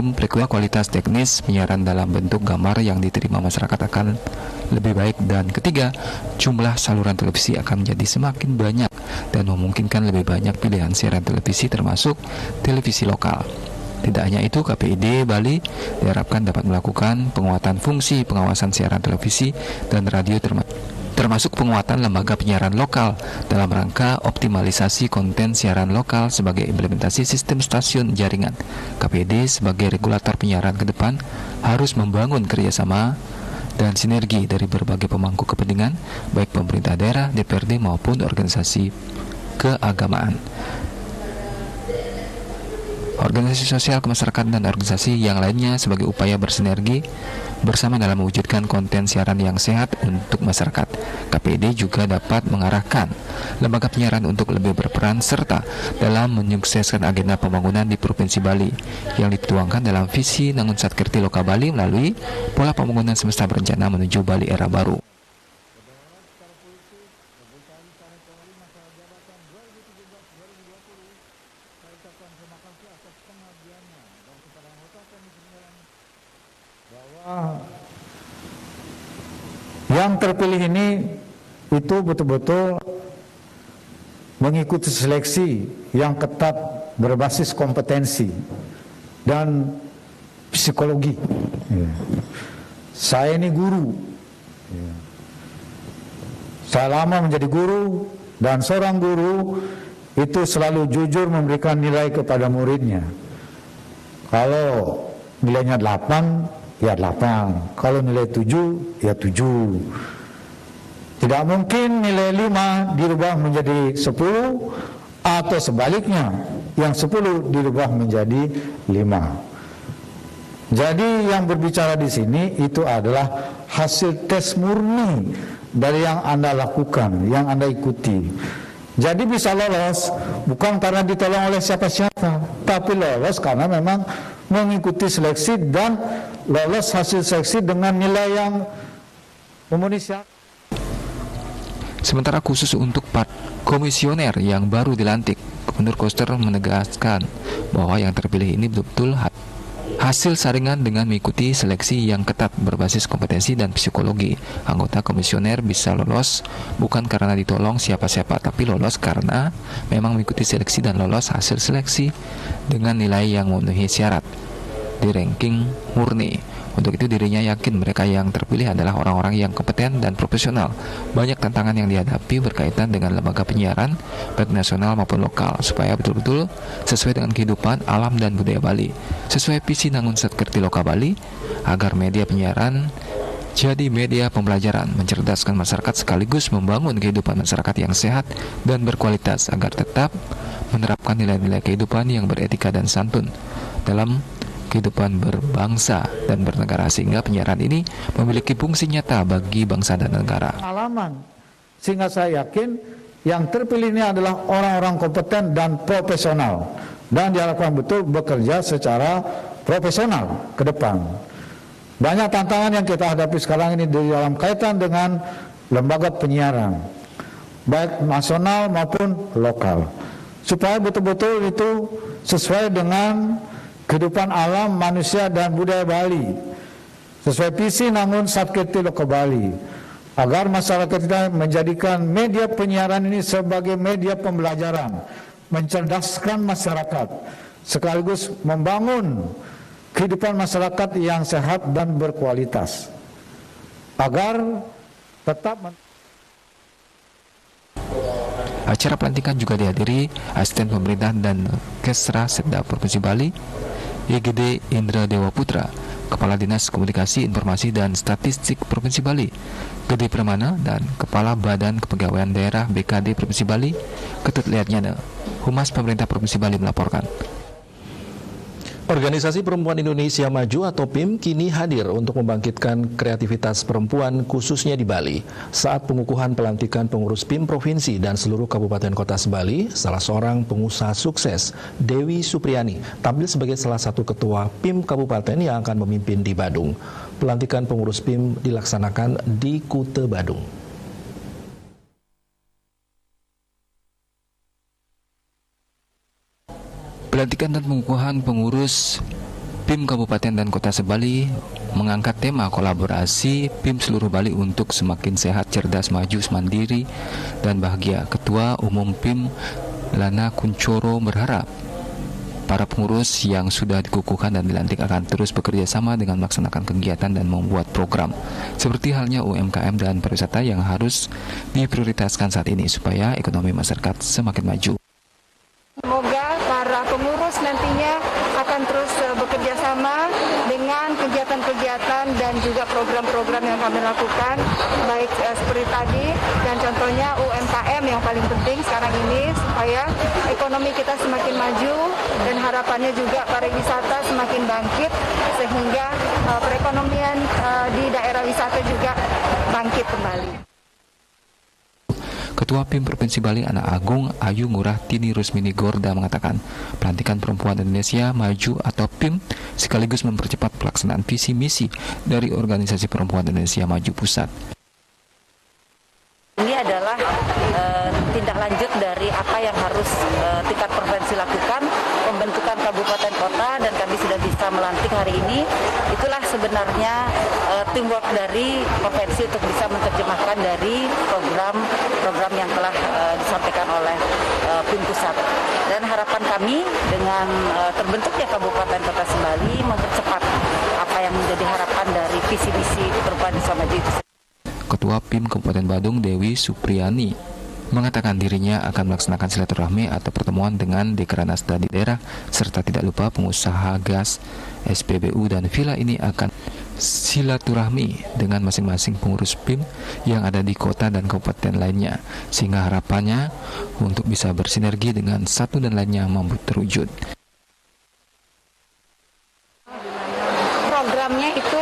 spektrum frekuensi, kualitas teknis penyiaran dalam bentuk gambar yang diterima masyarakat akan lebih baik. Dan ketiga, jumlah saluran televisi akan menjadi semakin banyak dan memungkinkan lebih banyak pilihan siaran televisi termasuk televisi lokal. Tidak hanya itu, KPID Bali diharapkan dapat melakukan penguatan fungsi pengawasan siaran televisi dan radio termasuk penguatan lembaga penyiaran lokal dalam rangka optimalisasi konten siaran lokal sebagai implementasi sistem stasiun jaringan. KPID sebagai regulator penyiaran ke depan harus membangun kerjasama dan sinergi dari berbagai pemangku kepentingan, baik pemerintah daerah, DPRD maupun organisasi keagamaan, organisasi sosial kemasyarakatan, dan organisasi yang lainnya sebagai upaya bersinergi bersama dalam mewujudkan konten siaran yang sehat untuk masyarakat. KPID juga dapat mengarahkan lembaga penyiaran untuk lebih berperan serta dalam menyukseskan agenda pembangunan di Provinsi Bali yang dituangkan dalam visi Nangun Satkirti Loka Bali melalui pola pembangunan semesta berencana menuju Bali era baru. Yang terpilih ini itu betul-betul mengikuti seleksi yang ketat berbasis kompetensi dan psikologi. Saya ini guru. Saya lama menjadi guru, dan seorang guru itu selalu jujur memberikan nilai kepada muridnya. Kalau nilainya 8, ya 8. Kalau nilai 7, ya 7. Tidak mungkin nilai 5 dirubah menjadi 10 atau sebaliknya, yang 10 dirubah menjadi 5. Jadi yang berbicara di sini itu adalah hasil tes murni dari yang Anda lakukan, yang Anda ikuti. Jadi bisa lolos bukan karena ditolong oleh siapa-siapa, tapi lolos karena memang mengikuti seleksi dan lolos hasil seleksi dengan nilai yang memenuhi syarat. Sementara khusus untuk komisioner yang baru dilantik, Gubernur Koster menegaskan bahwa yang terpilih ini betul-betul hasil saringan dengan mengikuti seleksi yang ketat berbasis kompetensi dan psikologi. Anggota komisioner bisa lolos bukan karena ditolong siapa-siapa, tapi lolos karena memang mengikuti seleksi dan lolos hasil seleksi dengan nilai yang memenuhi syarat di ranking murni. Untuk itu dirinya yakin mereka yang terpilih adalah orang-orang yang kompeten dan profesional. Banyak tantangan yang dihadapi berkaitan dengan lembaga penyiaran baik nasional maupun lokal, supaya betul-betul sesuai dengan kehidupan alam dan budaya Bali, sesuai visi Nangun Satkirti Loka Bali, agar media penyiaran jadi media pembelajaran, mencerdaskan masyarakat sekaligus membangun kehidupan masyarakat yang sehat dan berkualitas, agar tetap menerapkan nilai-nilai kehidupan yang beretika dan santun dalam kehidupan berbangsa dan bernegara, sehingga penyiaran ini memiliki fungsi nyata bagi bangsa dan negara. Pengalaman, sehingga saya yakin yang terpilih ini adalah orang-orang kompeten dan profesional, dan diharapkan betul bekerja secara profesional ke depan. Banyak tantangan yang kita hadapi sekarang ini di dalam kaitan dengan lembaga penyiaran, baik nasional maupun lokal, supaya betul-betul itu sesuai dengan kehidupan alam, manusia, dan budaya Bali, sesuai visi Nangun Satkirti Loka Bali, agar masyarakat kita menjadikan media penyiaran ini sebagai media pembelajaran, mencerdaskan masyarakat, sekaligus membangun kehidupan masyarakat yang sehat dan berkualitas, agar tetap Acara pelantikan juga dihadiri asisten pemerintah dan Kesra Setda Provinsi Bali, YGD Indra Dewa Putra, Kepala Dinas Komunikasi Informasi dan Statistik Provinsi Bali, Gede Permana, dan Kepala Badan Kepegawaian Daerah BKD Provinsi Bali, Ketut Liatnyana. Humas Pemerintah Provinsi Bali melaporkan. Organisasi Perempuan Indonesia Maju atau PIM kini hadir untuk membangkitkan kreativitas perempuan khususnya di Bali. Saat pengukuhan pelantikan pengurus PIM Provinsi dan seluruh kabupaten kota Sebali, salah seorang pengusaha sukses, Dewi Supriyani, tampil sebagai salah satu ketua PIM Kabupaten yang akan memimpin di Badung. Pelantikan pengurus PIM dilaksanakan di Kute Badung. Pelantikan dan pengukuhan pengurus PIM Kabupaten dan Kota Sebali mengangkat tema kolaborasi PIM seluruh Bali untuk semakin sehat, cerdas, maju, mandiri, dan bahagia. Ketua Umum PIM Lana Kuncoro berharap para pengurus yang sudah dikukuhkan dan dilantik akan terus bekerja sama dengan melaksanakan kegiatan dan membuat program seperti halnya UMKM dan pariwisata yang harus diprioritaskan saat ini supaya ekonomi masyarakat semakin maju. Semoga para pengurus nantinya akan terus bekerja sama dengan kegiatan-kegiatan dan juga program-program yang kami lakukan, baik seperti tadi dan contohnya UMKM yang paling penting sekarang ini supaya ekonomi kita semakin maju dan harapannya juga pariwisata semakin bangkit sehingga perekonomian di daerah wisata juga bangkit kembali. Ketua PIM Provinsi Bali Anak Agung Ayu Ngurah Tini Rusmini Gorda mengatakan pelantikan perempuan Indonesia Maju atau PIM sekaligus mempercepat pelaksanaan visi misi dari Organisasi Perempuan Indonesia Maju Pusat. Ini adalah tindak lanjut dari apa yang harus tingkat provinsi lakukan, pembentukan kabupaten kota, dan kami sudah bisa melantik hari ini. Itulah sebenarnya teamwork dari provinsi untuk bisa menerjemahkan dari program yang telah disampaikan oleh PIM Pusat. Dan harapan kami dengan terbentuknya Kabupaten Kota Sebali mempercepat apa yang menjadi harapan dari visi misi Perempuan Indonesia Maju itu. Ketua PIM Kabupaten Badung Dewi Supriyani mengatakan dirinya akan melaksanakan silaturahmi atau pertemuan dengan dekranasda di daerah serta tidak lupa pengusaha gas, SPBU dan villa ini akan silaturahmi dengan masing-masing pengurus PIM yang ada di kota dan kabupaten lainnya sehingga harapannya untuk bisa bersinergi dengan satu dan lainnya mampu terwujud. Programnya itu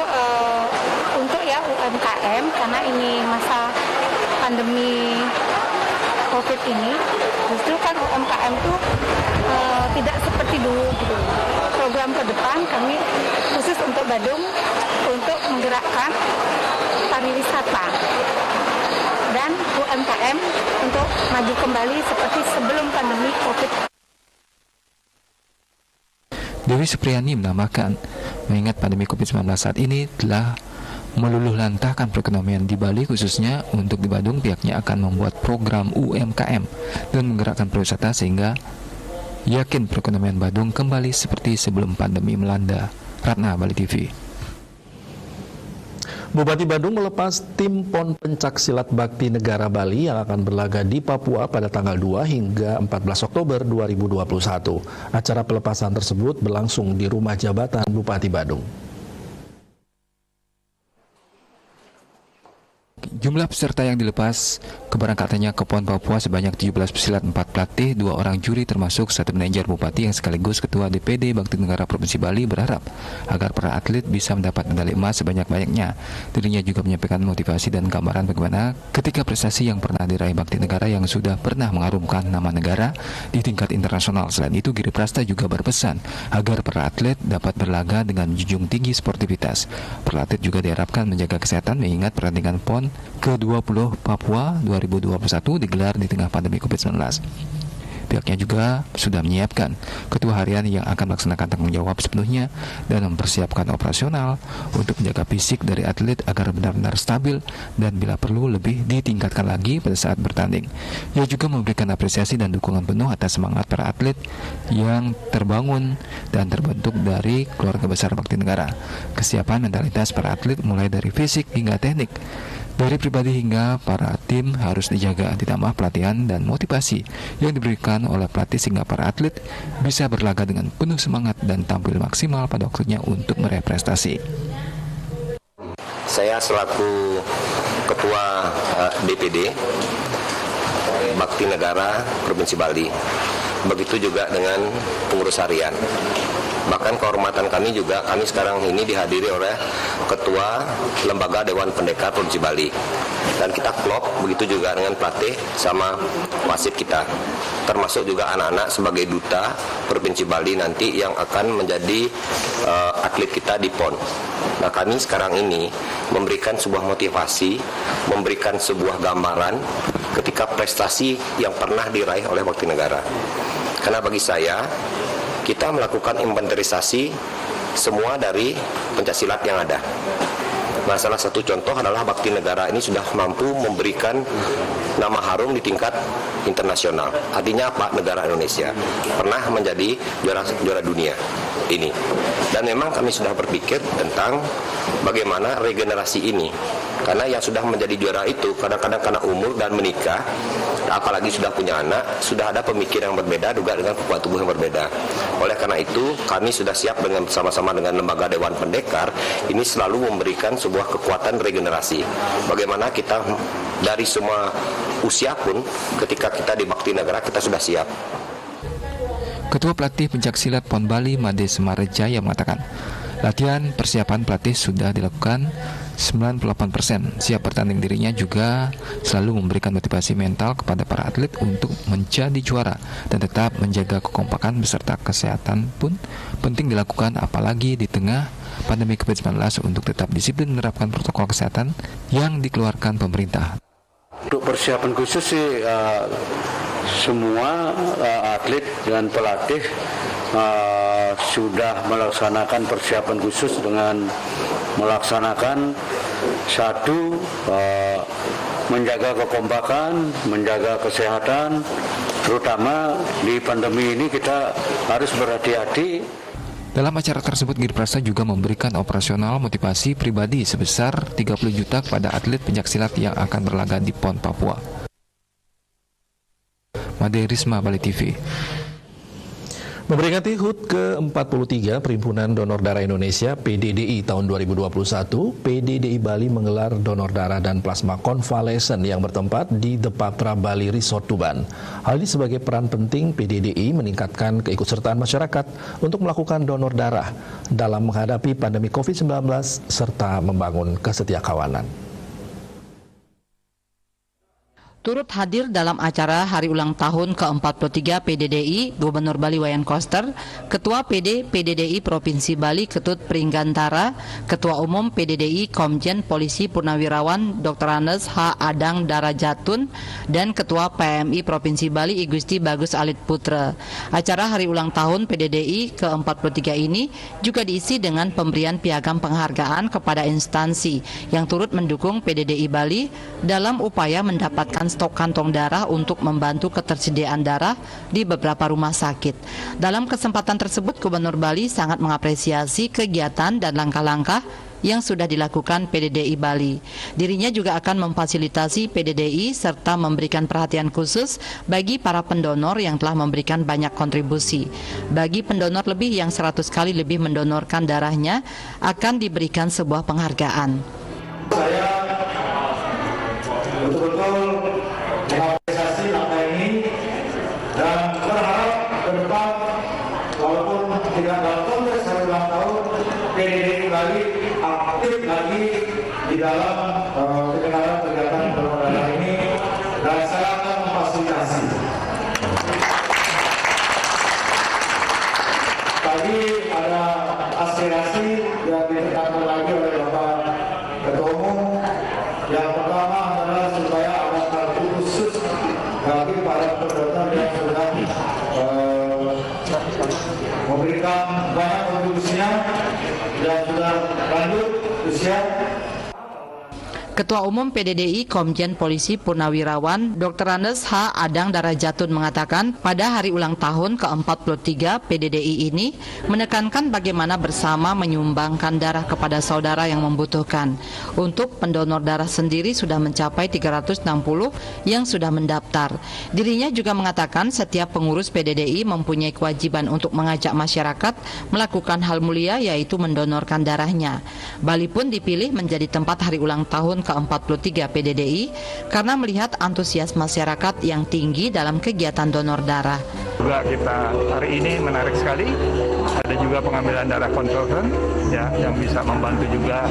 untuk ya UMKM karena ini masa pandemi COVID ini, justru kan UMKM itu tidak seperti dulu gitu. Program ke depan kami khusus untuk Badung untuk menggerakkan pariwisata dan UMKM untuk maju kembali seperti sebelum pandemi COVID. Dewi Supriyani menambahkan, mengingat pandemi COVID-19 saat ini telah meluluhlantahkan perekonomian di Bali khususnya untuk di Badung, pihaknya akan membuat program UMKM dan menggerakkan pariwisata sehingga yakin perekonomian Badung kembali seperti sebelum pandemi melanda. Ratna, Bali TV. Bupati Badung melepas tim PON Pencak Silat Bakti Negara Bali yang akan berlaga di Papua pada tanggal 2 hingga 14 Oktober 2021. Acara pelepasan tersebut berlangsung di Rumah Jabatan Bupati Badung. Jumlah peserta yang dilepas keberangkatannya ke PON Papua sebanyak 17 pesilat, 4 pelatih, 2 orang juri termasuk 1 manajer bupati yang sekaligus Ketua DPD Bakti Negara Provinsi Bali berharap agar para atlet bisa mendapat medali emas sebanyak-banyaknya. Dirinya juga menyampaikan motivasi dan gambaran bagaimana ketika prestasi yang pernah diraih Bakti Negara yang sudah pernah mengharumkan nama negara di tingkat internasional. Selain itu, Giri Prasta juga berpesan agar para atlet dapat berlaga dengan menjunjung tinggi sportivitas. Para atlet juga diharapkan menjaga kesehatan mengingat pertandingan PON ke-20 Papua 2021 digelar di tengah pandemi COVID-19. Pihaknya juga sudah menyiapkan ketua harian yang akan melaksanakan tanggung jawab sepenuhnya dan mempersiapkan operasional untuk menjaga fisik dari atlet agar benar-benar stabil dan bila perlu lebih ditingkatkan lagi pada saat bertanding. Ia juga memberikan apresiasi dan dukungan penuh atas semangat para atlet yang terbangun dan terbentuk dari keluarga besar Bakti Negara. Kesiapan mentalitas para atlet mulai dari fisik hingga teknik, dari pribadi hingga para tim harus dijaga, ditambah pelatihan dan motivasi yang diberikan oleh pelatih sehingga para atlet bisa berlaga dengan penuh semangat dan tampil maksimal pada waktunya untuk meraih prestasi. Saya selaku Ketua DPD Bakti Negara Provinsi Bali, begitu juga dengan pengurus harian. Bahkan kehormatan kami juga, kami sekarang ini dihadiri oleh Ketua Lembaga Dewan Pendekar Provinsi Bali. Dan kita klop, begitu juga dengan pelatih sama wasit kita. Termasuk juga anak-anak sebagai duta Provinsi Bali nanti yang akan menjadi atlet kita di PON. Nah, kami sekarang ini memberikan sebuah motivasi, memberikan sebuah gambaran ketika prestasi yang pernah diraih oleh Bakti Negara. Karena bagi saya, kita melakukan inventarisasi semua dari pencaksilat yang ada. Nah, salah satu contoh adalah Bakti Negara ini sudah mampu memberikan nama harum di tingkat internasional. Artinya apa? Negara Indonesia pernah menjadi juara dunia ini. Dan memang kami sudah berpikir tentang bagaimana regenerasi ini. Karena yang sudah menjadi juara itu kadang-kadang karena umur dan menikah, apalagi sudah punya anak, sudah ada pemikiran yang berbeda juga dengan kekuatan tubuh yang berbeda. Oleh karena itu, kami sudah siap dengan bersama-sama dengan lembaga Dewan Pendekar ini selalu memberikan sebuah kekuatan regenerasi. Bagaimana kita dari semua usia pun ketika kita di Bakti Negara kita sudah siap. Ketua Pelatih Pencaksilat PON Bali Made Semarejaya mengatakan, latihan persiapan pelatih sudah dilakukan 98%. Siap bertanding dirinya juga selalu memberikan motivasi mental kepada para atlet untuk menjadi juara dan tetap menjaga kekompakan beserta kesehatan pun penting dilakukan apalagi di tengah pandemi COVID-19 untuk tetap disiplin menerapkan protokol kesehatan yang dikeluarkan pemerintah. Untuk persiapan khusus sih semua atlet dan pelatih sudah melaksanakan persiapan khusus dengan melaksanakan satu, menjaga kekompakan, menjaga kesehatan, terutama di pandemi ini kita harus berhati-hati. Dalam acara tersebut, Girprasa juga memberikan operasional motivasi pribadi sebesar 30 juta kepada atlet pencaksilat yang akan berlaga di PON Papua. Made Risma, Bali TV. Memperingati HUT ke-43 Perhimpunan Donor Darah Indonesia PDDI tahun 2021, PDDI Bali menggelar donor darah dan plasma konvalesen yang bertempat di The Patra Bali Resort Tuban. Hal ini sebagai peran penting PDDI meningkatkan keikutsertaan masyarakat untuk melakukan donor darah dalam menghadapi pandemi COVID-19 serta membangun kesetiakawanan. Turut hadir dalam acara hari ulang tahun ke-43 PDDI, Gubernur Bali Wayan Koster, Ketua PD PDDI Provinsi Bali Ketut Pringgantara, Ketua Umum PDDI Komjen Polisi Purnawirawan Dr. Andes H. Adang Darajatun, dan Ketua PMI Provinsi Bali I Gusti Bagus Alit Putra. Acara hari ulang tahun PDDI ke-43 ini juga diisi dengan pemberian piagam penghargaan kepada instansi yang turut mendukung PDDI Bali dalam upaya mendapatkan stok kantong darah untuk membantu ketersediaan darah di beberapa rumah sakit. Dalam kesempatan tersebut, Gubernur Bali sangat mengapresiasi kegiatan dan langkah-langkah yang sudah dilakukan PDDI Bali. Dirinya juga akan memfasilitasi PDDI serta memberikan perhatian khusus bagi para pendonor yang telah memberikan banyak kontribusi. Bagi pendonor lebih yang 100 kali lebih mendonorkan darahnya akan diberikan sebuah penghargaan. Saya betul-betul mengapresiasi langkah ini dan berharap ke depan walaupun tidak dalam konteks hari ulang tahun PDDI Bali aktif lagi di dalam kegiatan donor darah ini dan saya akan memfasilitasi. Tadi ada aspirasi yang ditekankan lagi oleh Bapak Ketua Umum. Yang pertama adalah supaya ada kartu khusus bagi para pendonor yang sudah memberikan banyak kontribusinya dan sudah lanjut usia. Ketua Umum PDDI Komjen Polisi Purnawirawan Dr. Andes H. Adang Darajatun mengatakan pada hari ulang tahun ke-43 PDDI ini menekankan bagaimana bersama menyumbangkan darah kepada saudara yang membutuhkan. Untuk pendonor darah sendiri sudah mencapai 360 yang sudah mendaftar. Dirinya juga mengatakan setiap pengurus PDDI mempunyai kewajiban untuk mengajak masyarakat melakukan hal mulia yaitu mendonorkan darahnya. Bali pun dipilih menjadi tempat hari ulang tahun ke-43 PDDI karena melihat antusias masyarakat yang tinggi dalam kegiatan donor darah. Juga kita hari ini menarik sekali, ada juga pengambilan darah konvalesen ya, yang bisa membantu juga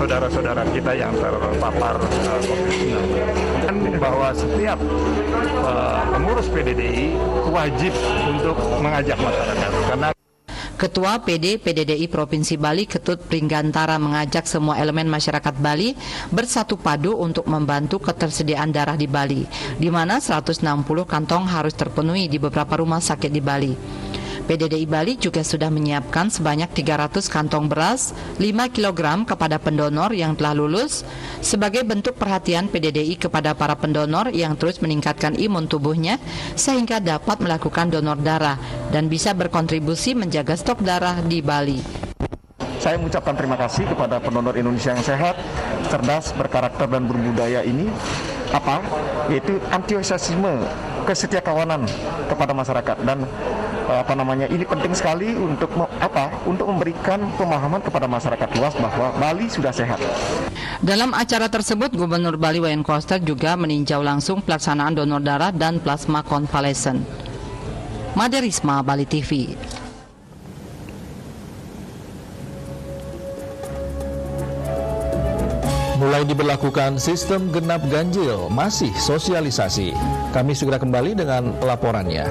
saudara-saudara kita yang terpapar COVID-19. Dan bahwa setiap pengurus PDDI wajib untuk mengajak masyarakat karena Ketua PD PDDI Provinsi Bali Ketut Pringgantara mengajak semua elemen masyarakat Bali bersatu padu untuk membantu ketersediaan darah di Bali, di mana 160 kantong harus terpenuhi di beberapa rumah sakit di Bali. PDDI Bali juga sudah menyiapkan sebanyak 300 kantong beras 5 kg kepada pendonor yang telah lulus sebagai bentuk perhatian PDDI kepada para pendonor yang terus meningkatkan imun tubuhnya sehingga dapat melakukan donor darah dan bisa berkontribusi menjaga stok darah di Bali. Saya mengucapkan terima kasih kepada pendonor Indonesia yang sehat, cerdas, berkarakter dan berbudaya ini, yaitu antusiasme, kesetiakawanan kepada masyarakat dan ini penting sekali untuk memberikan pemahaman kepada masyarakat luas bahwa Bali sudah sehat. Dalam acara tersebut, Gubernur Bali Wayan Koster juga meninjau langsung pelaksanaan donor darah dan plasma konvalesen. Made Risma, Bali TV. Mulai diberlakukan sistem genap ganjil, masih sosialisasi. Kami segera kembali dengan laporannya.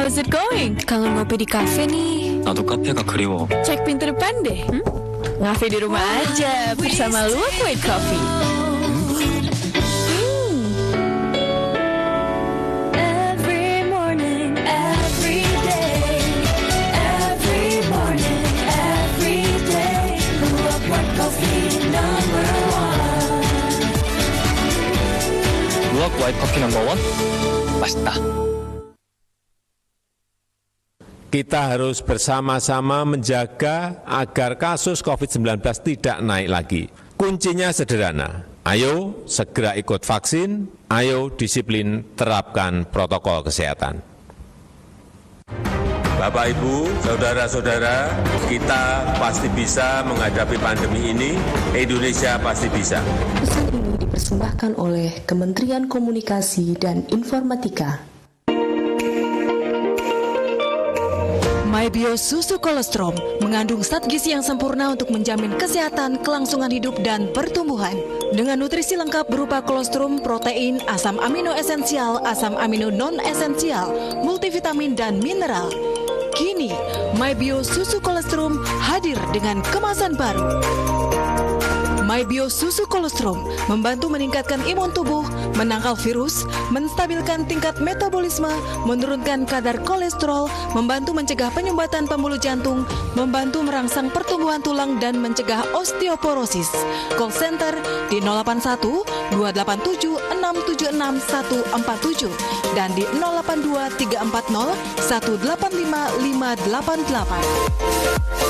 How's it going? Kangen ngopi di kafe nih. 나도 카페가 그리워. Cek pintu depan deh. Ngafe di rumah aja bersama Luwak White Coffee. Every morning, every day, every morning, every day, Luwak White Coffee number one. 루악 와이트 커피 넘버원? 맛있다. Kita harus bersama-sama menjaga agar kasus COVID-19 tidak naik lagi. Kuncinya sederhana, ayo segera ikut vaksin, ayo disiplin terapkan protokol kesehatan. Bapak, Ibu, saudara-saudara, kita pasti bisa menghadapi pandemi ini, Indonesia pasti bisa. Pesan ini dipersembahkan oleh Kementerian Komunikasi dan Informatika. MyBio Susu Kolostrum mengandung zat gizi yang sempurna untuk menjamin kesehatan, kelangsungan hidup, dan pertumbuhan. Dengan nutrisi lengkap berupa kolostrum, protein, asam amino esensial, asam amino non-esensial, multivitamin, dan mineral. Kini, MyBio Susu Kolostrum hadir dengan kemasan baru. MyBio Susu Kolostrum membantu meningkatkan imun tubuh, menangkal virus, menstabilkan tingkat metabolisme, menurunkan kadar kolesterol, membantu mencegah penyumbatan pembuluh jantung, membantu merangsang pertumbuhan tulang dan mencegah osteoporosis. Call center di 081 287 676 147 dan di 082 340 185 588.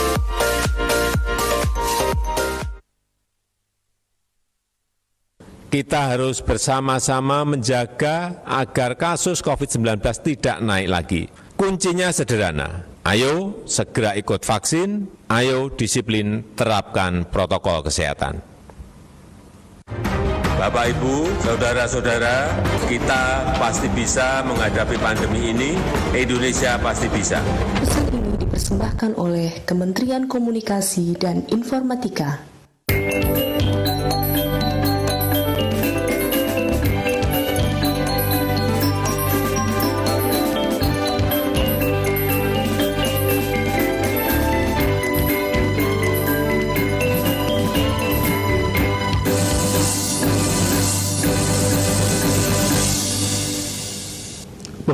Kita harus bersama-sama menjaga agar kasus COVID-19 tidak naik lagi. Kuncinya sederhana, ayo segera ikut vaksin, ayo disiplin terapkan protokol kesehatan. Bapak, Ibu, saudara-saudara, kita pasti bisa menghadapi pandemi ini, Indonesia pasti bisa. Pesan ini dipersembahkan oleh Kementerian Komunikasi dan Informatika.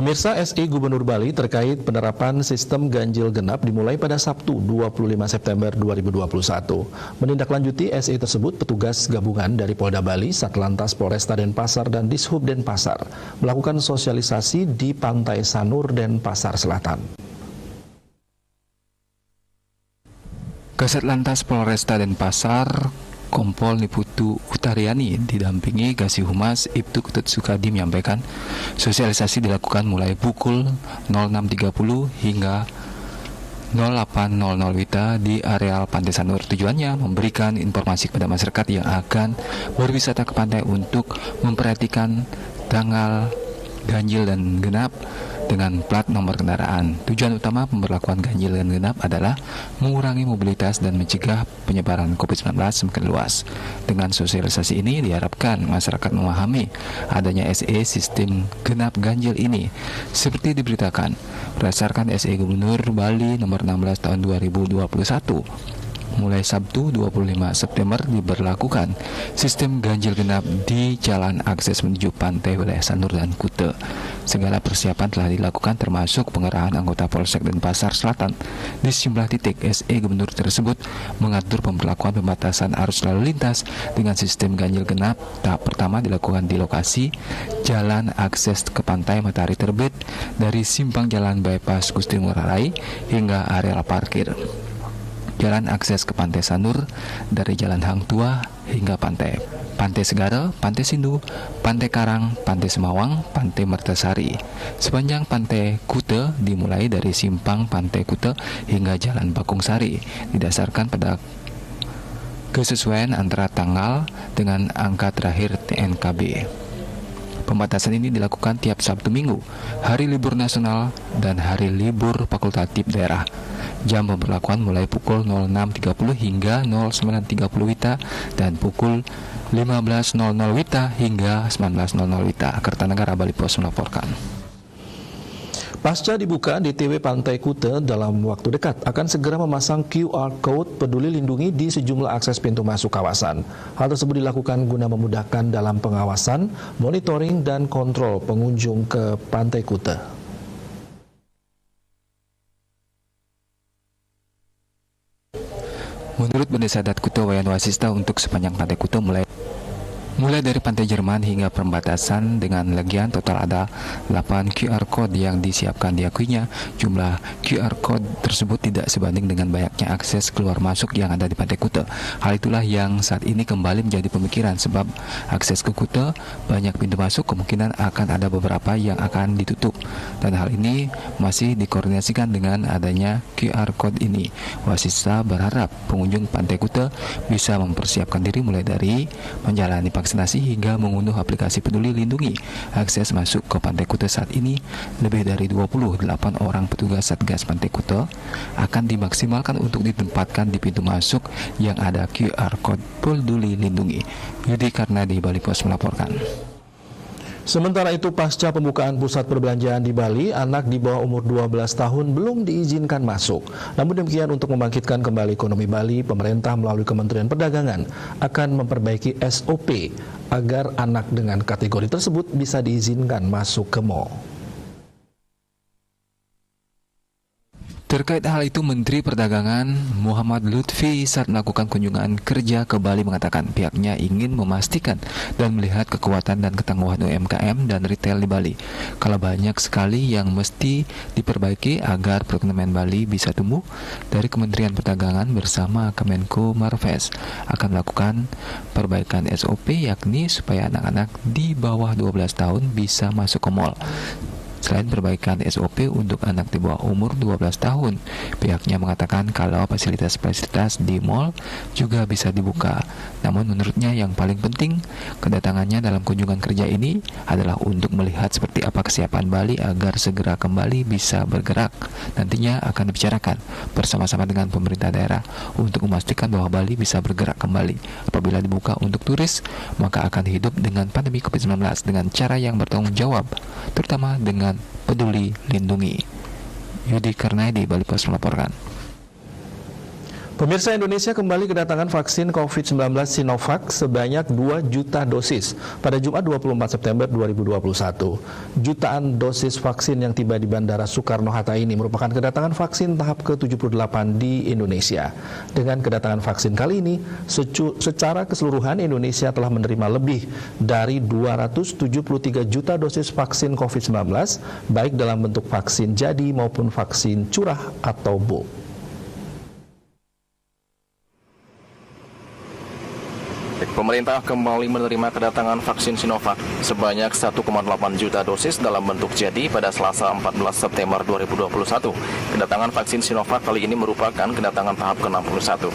Pemirsa, SI Gubernur Bali terkait penerapan sistem ganjil genap dimulai pada Sabtu 25 September 2021. Menindaklanjuti SI tersebut, petugas gabungan dari Polda Bali, Satlantas Polresta Denpasar dan Dishub Denpasar melakukan sosialisasi di Pantai Sanur Denpasar Selatan. Kasat Lantas Polresta Denpasar, Kompol Niputu Utariani didampingi Kasih Humas Ibtu Ketut Sukadi menyampaikan sosialisasi dilakukan mulai pukul 06.30 hingga 08.00 WITA di areal Pantai Sanur. Tujuannya memberikan informasi kepada masyarakat yang akan berwisata ke pantai untuk memperhatikan tanggal ganjil dan genap dengan plat nomor kendaraan. Tujuan utama pemberlakuan ganjil genap adalah mengurangi mobilitas dan mencegah penyebaran COVID-19 semakin luas. Dengan sosialisasi ini diharapkan masyarakat memahami adanya SE sistem genap ganjil ini. Seperti diberitakan, berdasarkan SE Gubernur Bali nomor 16 tahun 2021, mulai Sabtu 25 September diberlakukan sistem ganjil genap di jalan akses menuju pantai wilayah Sanur dan Kuta. Segala persiapan telah dilakukan termasuk pengerahan anggota Polsek dan Pasar Selatan di sejumlah titik. SE Gubernur tersebut mengatur pemberlakuan pembatasan arus lalu lintas dengan sistem ganjil genap. Tahap pertama dilakukan di lokasi jalan akses ke pantai Matahari Terbit dari simpang jalan bypass Gusti Ngurah Rai hingga areal parkir. Jalan akses ke Pantai Sanur dari Jalan Hang Tua hingga Pantai Segara, Pantai Sindu, Pantai Karang, Pantai Semawang, Pantai Mertasari. Sepanjang Pantai Kuta dimulai dari simpang Pantai Kuta hingga Jalan Bakung Sari, didasarkan pada kesesuaian antara tanggal dengan angka terakhir TNKB. Pembatasan ini dilakukan tiap Sabtu Minggu, hari libur nasional dan hari libur fakultatif daerah. Jam pemberlakuan mulai pukul 06.30 hingga 09.30 WITA dan pukul 15.00 WITA hingga 19.00 WITA. Kertanegara Bali Pos melaporkan. Pasca dibuka, DTW Pantai Kuta dalam waktu dekat akan segera memasang QR Code Peduli Lindungi di sejumlah akses pintu masuk kawasan. Hal tersebut dilakukan guna memudahkan dalam pengawasan, monitoring, dan kontrol pengunjung ke Pantai Kuta. Menurut Pendesa Adat Kuta Wayan Wasista, untuk sepanjang Pantai Kuta mulai dari Pantai Jerman hingga perbatasan dengan Legian, total ada 8 QR Code yang disiapkan. Diakuinya jumlah QR Code tersebut tidak sebanding dengan banyaknya akses keluar masuk yang ada di Pantai Kuta. Hal itulah yang saat ini kembali menjadi pemikiran, sebab akses ke Kuta banyak pintu masuk, kemungkinan akan ada beberapa yang akan ditutup, dan hal ini masih dikoordinasikan dengan adanya QR Code ini. Wasista berharap pengunjung Pantai Kuta bisa mempersiapkan diri mulai dari menjalani vaksinasi hingga mengunduh aplikasi Peduli Lindungi. Akses masuk ke Pantai Kuta saat ini lebih dari 28 orang petugas Satgas Pantai Kuta akan dimaksimalkan untuk ditempatkan di pintu masuk yang ada QR Code Peduli Lindungi. Yudi Karnadi, Bali Pos melaporkan. Sementara itu, pasca pembukaan pusat perbelanjaan di Bali, anak di bawah umur 12 tahun belum diizinkan masuk. Namun demikian, untuk membangkitkan kembali ekonomi Bali, pemerintah melalui Kementerian Perdagangan akan memperbaiki SOP agar anak dengan kategori tersebut bisa diizinkan masuk ke mal. Terkait hal itu, Menteri Perdagangan Muhammad Lutfi saat melakukan kunjungan kerja ke Bali mengatakan pihaknya ingin memastikan dan melihat kekuatan dan ketangguhan UMKM dan retail di Bali. Kalau banyak sekali yang mesti diperbaiki agar perekonomian Bali bisa tumbuh, dari Kementerian Perdagangan bersama Kemenko Marves akan melakukan perbaikan SOP, yakni supaya anak-anak di bawah 12 tahun bisa masuk ke mal. Selain perbaikan SOP untuk anak di bawah umur 12 tahun, pihaknya mengatakan kalau fasilitas-fasilitas di mal juga bisa dibuka. Namun menurutnya yang paling penting kedatangannya dalam kunjungan kerja ini adalah untuk melihat seperti apa kesiapan Bali agar segera kembali bisa bergerak. Nantinya akan dibicarakan bersama-sama dengan pemerintah daerah untuk memastikan bahwa Bali bisa bergerak kembali. Apabila dibuka untuk turis, maka akan hidup dengan pandemi COVID-19 dengan cara yang bertanggung jawab, terutama dengan Peduli Lindungi. Yudi Karnadi, Bali Pos melaporkan. Pemirsa, Indonesia kembali kedatangan vaksin COVID-19 Sinovac sebanyak 2 juta dosis pada Jumat 24 September 2021. Jutaan dosis vaksin yang tiba di Bandara Soekarno-Hatta ini merupakan kedatangan vaksin tahap ke-78 di Indonesia. Dengan kedatangan vaksin kali ini, secara keseluruhan Indonesia telah menerima lebih dari 273 juta dosis vaksin COVID-19, baik dalam bentuk vaksin jadi maupun vaksin curah atau bulk. Pemerintah kembali menerima kedatangan vaksin Sinovac sebanyak 1,8 juta dosis dalam bentuk jadi pada Selasa 14 September 2021. Kedatangan vaksin Sinovac kali ini merupakan kedatangan tahap ke-61.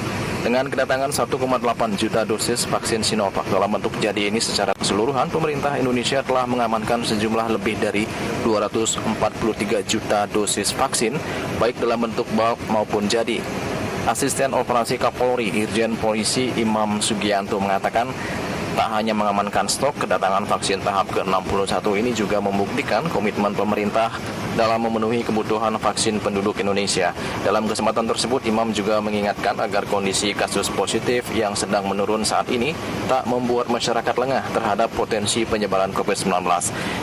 Dengan kedatangan 1,8 juta dosis vaksin Sinovac dalam bentuk jadi ini secara keseluruhan, pemerintah Indonesia telah mengamankan sejumlah lebih dari 243 juta dosis vaksin, baik dalam bentuk bulk maupun jadi. Asisten Operasi Kapolri Irjen Polisi Imam Sugianto mengatakan tak hanya mengamankan stok, kedatangan vaksin tahap ke-61 ini juga membuktikan komitmen pemerintah dalam memenuhi kebutuhan vaksin penduduk Indonesia. Dalam kesempatan tersebut, Imam juga mengingatkan agar kondisi kasus positif yang sedang menurun saat ini tak membuat masyarakat lengah terhadap potensi penyebaran COVID-19.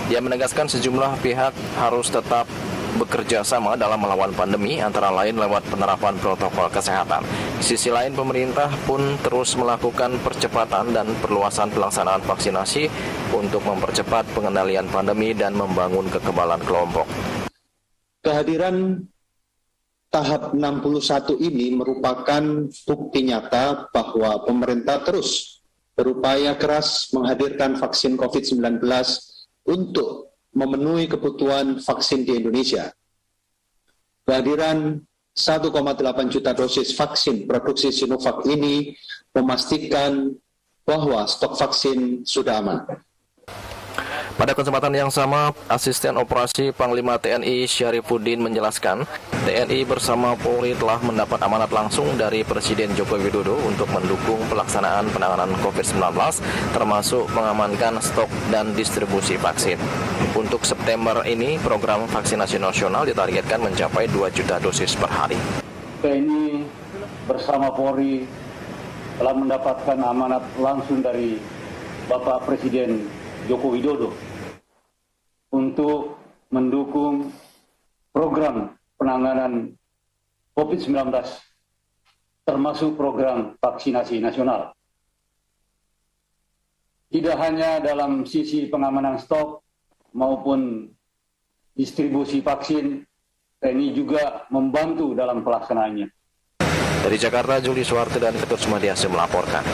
Dia menegaskan sejumlah pihak harus tetap bekerja sama dalam melawan pandemi, antara lain lewat penerapan protokol kesehatan. Di sisi lain, pemerintah pun terus melakukan percepatan dan perluasan pelaksanaan vaksinasi untuk mempercepat pengendalian pandemi dan membangun kekebalan kelompok. Kehadiran tahap 61 ini merupakan bukti nyata bahwa pemerintah terus berupaya keras menghadirkan vaksin COVID-19 untuk memenuhi kebutuhan vaksin di Indonesia. Kehadiran 1,8 juta dosis vaksin produksi Sinovac ini memastikan bahwa stok vaksin sudah aman. Pada kesempatan yang sama, Asisten Operasi Panglima TNI Syarifuddin menjelaskan, TNI bersama Polri telah mendapat amanat langsung dari Presiden Joko Widodo untuk mendukung pelaksanaan penanganan COVID-19, termasuk mengamankan stok dan distribusi vaksin. Untuk September ini, program vaksinasi nasional ditargetkan mencapai 2 juta dosis per hari. TNI bersama Polri telah mendapatkan amanat langsung dari Bapak Presiden Joko Widodo untuk mendukung program penanganan COVID-19, termasuk program vaksinasi nasional. Tidak hanya dalam sisi pengamanan stok maupun distribusi vaksin, TNI juga membantu dalam pelaksanaannya. Dari Jakarta, Juli Suwarte dan Ketut Sumadiasa melaporkan.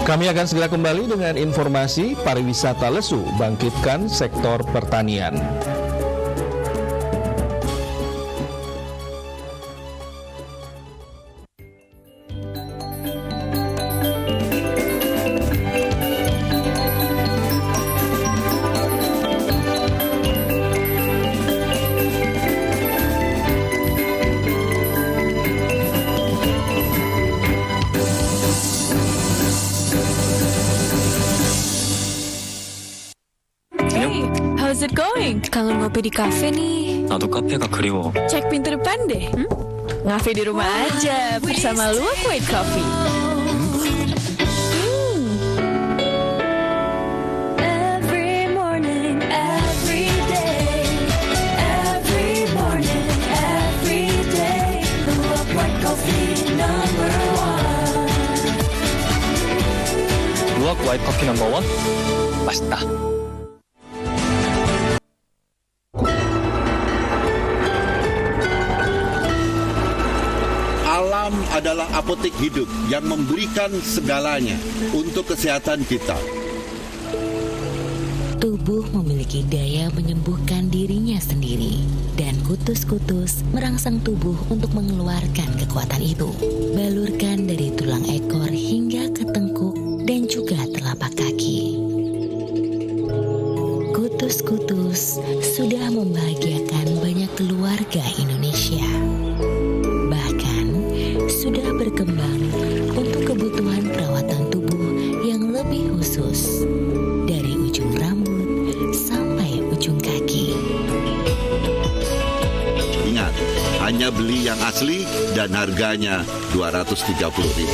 Kami akan segera kembali dengan informasi pariwisata lesu bangkitkan sektor pertanian. How's it going? Kangen ngopi di kafe nih. 나도 카페가 그리워. Cek pintu depan deh. Ngafe di rumah aja bersama Luwak White Coffee. Every morning, every day, every morning, every day, Luwak White Coffee number one. 루악 와이트 커피 넘버 1 맛있다. Alam adalah apotek hidup yang memberikan segalanya untuk kesehatan kita. Tubuh memiliki daya menyembuhkan dirinya sendiri, dan kutus-kutus merangsang tubuh untuk mengeluarkan kekuatan itu. Balurkan dari tulang ekor hingga ke tengkuk dan juga telapak kaki. Kutus-kutus sudah membahagiakan banyak keluarga Indonesia. Bahkan sudah berkembang untuk kebutuhan perawatan tubuh yang lebih khusus, dari ujung rambut sampai ujung kaki. Ingat, hanya beli yang asli dan harganya Rp230.000.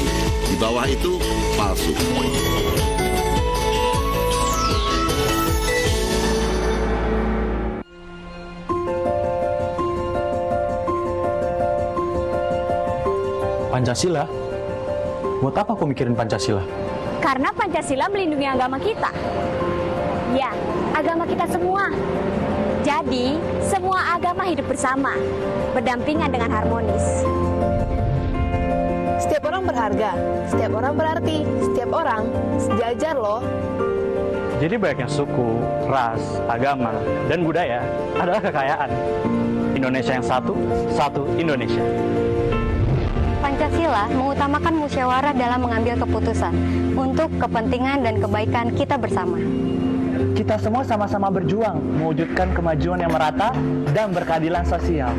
Di bawah itu palsu. Pancasila? Buat apa kau mikirin Pancasila? Karena Pancasila melindungi agama kita. Ya, agama kita semua. Jadi Jadi, semua agama hidup bersama, berdampingan dengan harmonis. Setiap orang berharga, setiap orang berarti, setiap orang sejajar loh. Jadi banyaknya suku, ras, agama, dan budaya adalah kekayaan. Indonesia yang satu, satu Indonesia. Pancasila mengutamakan musyawarah dalam mengambil keputusan untuk kepentingan dan kebaikan kita bersama. Kita semua sama-sama berjuang mewujudkan kemajuan yang merata dan berkeadilan sosial.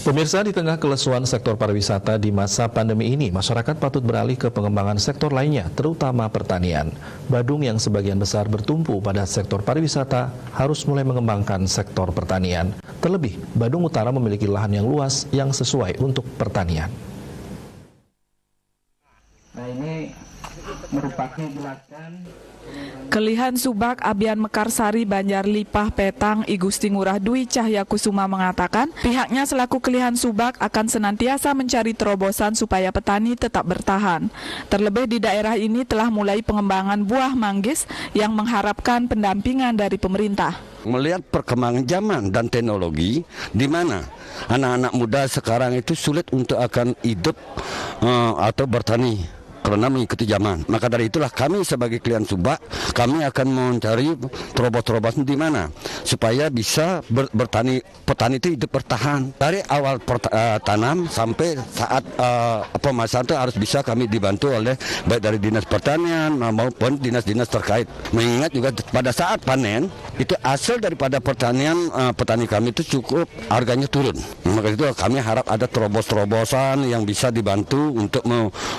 Pemirsa, di tengah kelesuan sektor pariwisata di masa pandemi ini, masyarakat patut beralih ke pengembangan sektor lainnya, terutama pertanian. Badung yang sebagian besar bertumpu pada sektor pariwisata harus mulai mengembangkan sektor pertanian. Terlebih, Badung Utara memiliki lahan yang luas yang sesuai untuk pertanian. Nah, ini merupakan gerakan Kelihan Subak Abian Mekarsari Banjar Lipah Petang I Gusti Ngurah Dwi Cahya Kusuma mengatakan pihaknya selaku Kelihan Subak akan senantiasa mencari terobosan supaya petani tetap bertahan. Terlebih di daerah ini telah mulai pengembangan buah manggis yang mengharapkan pendampingan dari pemerintah. Melihat perkembangan zaman dan teknologi di mana anak-anak muda sekarang itu sulit untuk akan hidup atau bertani karena mengikuti zaman. Maka dari itulah kami sebagai Kelihan Subak, kami akan mencari terobosan di mana supaya bisa petani itu hidup bertahan. Dari awal tanam sampai saat pemasaran itu harus bisa kami dibantu oleh baik dari Dinas Pertanian maupun dinas-dinas terkait. Mengingat juga pada saat panen itu hasil daripada pertanian petani kami itu cukup harganya turun. Maka itu kami harap ada terobosan yang bisa dibantu untuk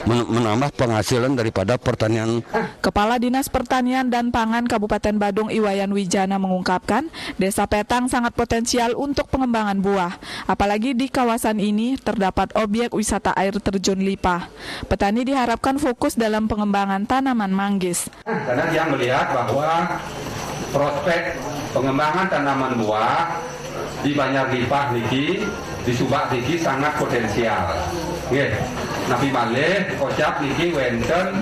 menambah penghasilan daripada pertanian. Kepala Dinas Pertanian dan Pangan Kabupaten Badung Iwayan Wijana mengungkapkan, Desa Petang sangat potensial untuk pengembangan buah. Apalagi di kawasan ini terdapat objek wisata air terjun Lipah. Petani diharapkan fokus dalam pengembangan tanaman manggis. Karena dia melihat bahwa prospek pengembangan tanaman buah di Banjar Lipah niki, di Subak niki sangat potensial. Nggih. Nabi malih kocap niki wonten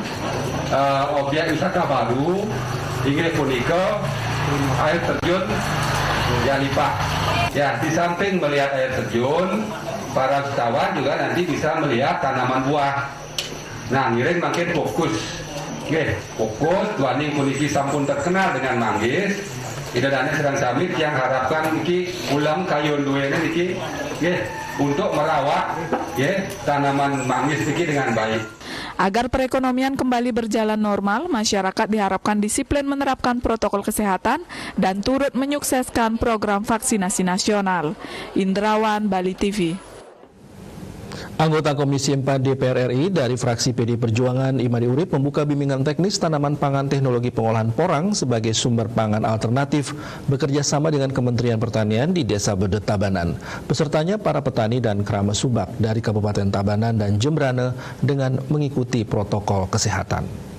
objek wisata baru inggih punika air terjun Lipah. Ya, di samping melihat air terjun, para wisatawan juga nanti bisa melihat tanaman buah. Nah, ngiring makin fokus. Nggih, fokus duaning puniki sampun terkenal dengan manggis. Idadane sedang samit yang harapkan niki ulang kayun duwene niki nggih untuk merawat tanaman manggis niki dengan baik. Agar perekonomian kembali berjalan normal, masyarakat diharapkan disiplin menerapkan protokol kesehatan dan turut menyukseskan program vaksinasi nasional. Indrawan, Bali TV. Anggota Komisi 4 DPR RI dari fraksi PD Perjuangan Imadi Urip membuka bimbingan teknis tanaman pangan teknologi pengolahan porang sebagai sumber pangan alternatif bekerja sama dengan Kementerian Pertanian di Desa Bedet Tabanan. Pesertanya para petani dan keramat Subak dari Kabupaten Tabanan dan Jembrane dengan mengikuti protokol kesehatan.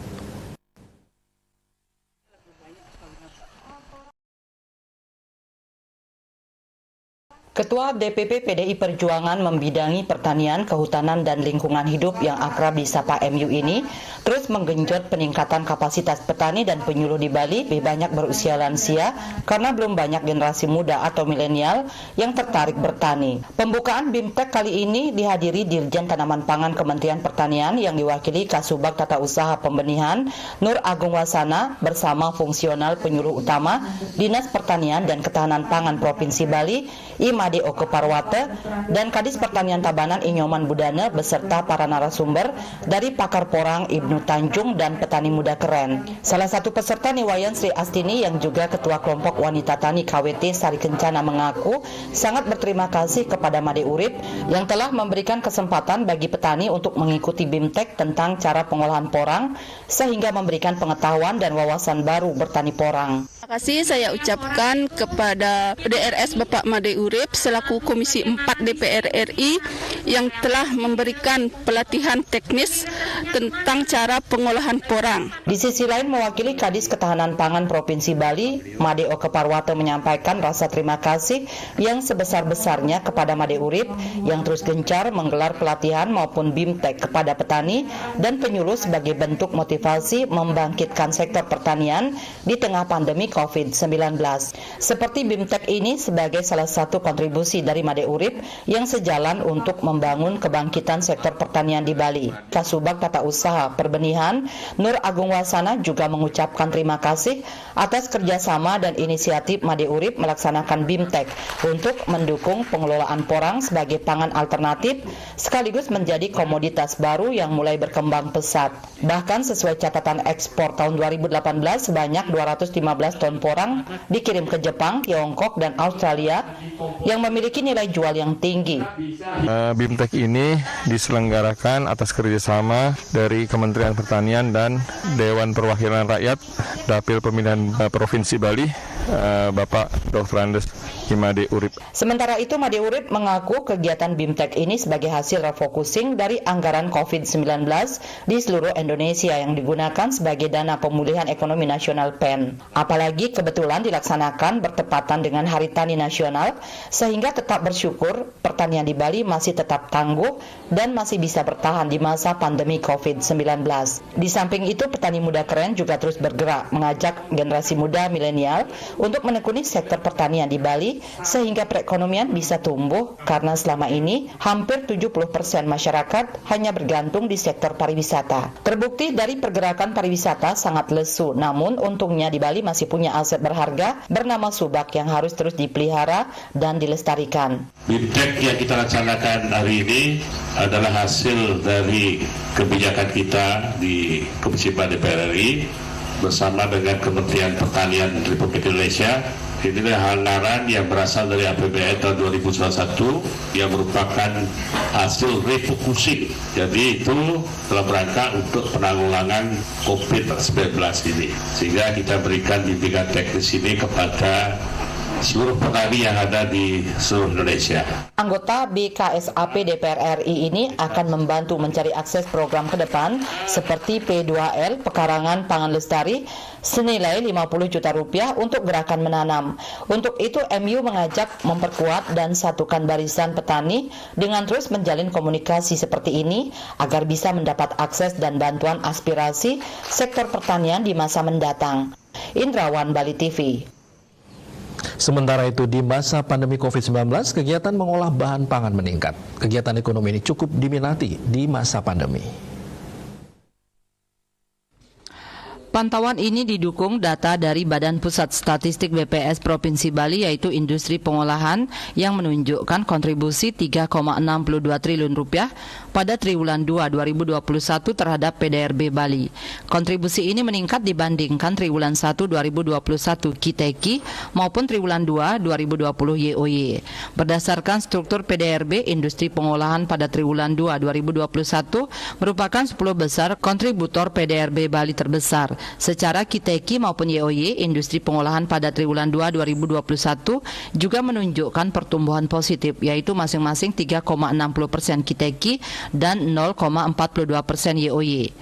Ketua DPP PDI Perjuangan membidangi pertanian, kehutanan, dan lingkungan hidup yang akrab disapa MU ini terus menggenjot peningkatan kapasitas petani dan penyuluh di Bali lebih banyak berusia lansia karena belum banyak generasi muda atau milenial yang tertarik bertani. Pembukaan BIMTEK kali ini dihadiri Dirjen Tanaman Pangan Kementerian Pertanian yang diwakili Kasubag Tata Usaha Pembenihan Nur Agung Wasana bersama fungsional penyuluh utama Dinas Pertanian dan Ketahanan Pangan Provinsi Bali, Imadi Made Oke Parwate, dan Kadis Pertanian Tabanan Inyoman Budana beserta para narasumber dari pakar porang Ibnu Tanjung dan petani muda keren. Salah satu peserta Niwayan Sri Astini yang juga Ketua Kelompok Wanita Tani KWT Sari Kencana mengaku sangat berterima kasih kepada Made Urip yang telah memberikan kesempatan bagi petani untuk mengikuti BIMTEK tentang cara pengolahan porang sehingga memberikan pengetahuan dan wawasan baru bertani porang. Terima kasih saya ucapkan kepada DRS Bapak Made Urip selaku Komisi 4 DPR RI yang telah memberikan pelatihan teknis tentang cara pengolahan porang. Di sisi lain, mewakili Kadis Ketahanan Pangan Provinsi Bali, Made Oke Parwate menyampaikan rasa terima kasih yang sebesar-besarnya kepada Made Urip yang terus gencar menggelar pelatihan maupun BIMTEK kepada petani dan penyuluh sebagai bentuk motivasi membangkitkan sektor pertanian di tengah pandemi COVID-19. Seperti BIMTEK ini sebagai salah satu kontribusi dari Made Urip yang sejalan untuk membangun kebangkitan sektor pertanian di Bali. Kasubag Tata Usaha Perbenihan Nur Agung Wasana juga mengucapkan terima kasih atas kerjasama dan inisiatif Made Urip melaksanakan BIMTEK untuk mendukung pengelolaan porang sebagai pangan alternatif sekaligus menjadi komoditas baru yang mulai berkembang pesat. Bahkan sesuai catatan ekspor tahun 2018 sebanyak 215 ton porang dikirim ke Jepang, Tiongkok, dan Australia yang memiliki nilai jual yang tinggi. BIMTEK ini diselenggarakan atas kerjasama dari Kementerian Pertanian dan Dewan Perwakilan Rakyat Dapil Pemilihan Provinsi Bali, Bapak Dr. Andes Made Urip. Sementara itu, Made Urip mengaku kegiatan BIMTEK ini sebagai hasil refocusing dari anggaran COVID-19 di seluruh Indonesia yang digunakan sebagai dana pemulihan ekonomi nasional PEN. Apalagi kebetulan dilaksanakan bertepatan dengan Hari Tani Nasional, sehingga tetap bersyukur pertanian di Bali masih tetap tangguh dan masih bisa bertahan di masa pandemi COVID-19. Di samping itu, petani muda keren juga terus bergerak mengajak generasi muda milenial untuk menekuni sektor pertanian di Bali sehingga perekonomian bisa tumbuh karena selama ini hampir 70% masyarakat hanya bergantung di sektor pariwisata. Terbukti dari pergerakan pariwisata sangat lesu, namun untungnya di Bali masih punya aset berharga bernama subak yang harus terus dipelihara dan dilestarikan. BIMTEK yang kita laksanakan hari ini adalah hasil dari kebijakan kita di Komisi 4 DPR RI bersama dengan Kementerian Pertanian Republik Indonesia. Inilah anggaran yang berasal dari APBN tahun 2021 yang merupakan hasil refocusing. Jadi itu dalam rangka untuk penanggulangan COVID-19 ini. Sehingga kita berikan bimbingan teknis ini kepada seluruh petani yang ada di seluruh Indonesia. Anggota BKSAP DPR RI ini akan membantu mencari akses program ke depan seperti P2L Pekarangan Pangan Lestari senilai 50 juta rupiah untuk gerakan menanam. Untuk itu MU mengajak memperkuat dan satukan barisan petani dengan terus menjalin komunikasi seperti ini agar bisa mendapat akses dan bantuan aspirasi sektor pertanian di masa mendatang. Indrawan, Bali TV. Sementara itu di masa pandemi COVID-19, kegiatan mengolah bahan pangan meningkat. Kegiatan ekonomi ini cukup diminati di masa pandemi. Pantauan ini didukung data dari Badan Pusat Statistik BPS Provinsi Bali yaitu industri pengolahan yang menunjukkan kontribusi 3,62 triliun rupiah pada triwulan 2 2021 terhadap PDRB Bali. Kontribusi ini meningkat dibandingkan triwulan 1 2021 KITEKI maupun triwulan 2 2020 YOY. Berdasarkan struktur PDRB, industri pengolahan pada triwulan 2 2021 merupakan 10 besar kontributor PDRB Bali terbesar. Secara KITEKI maupun YOY, industri pengolahan pada triwulan 2 2021 juga menunjukkan pertumbuhan positif, yaitu masing-masing 3,60% KITEKI dan 0,42% YOY.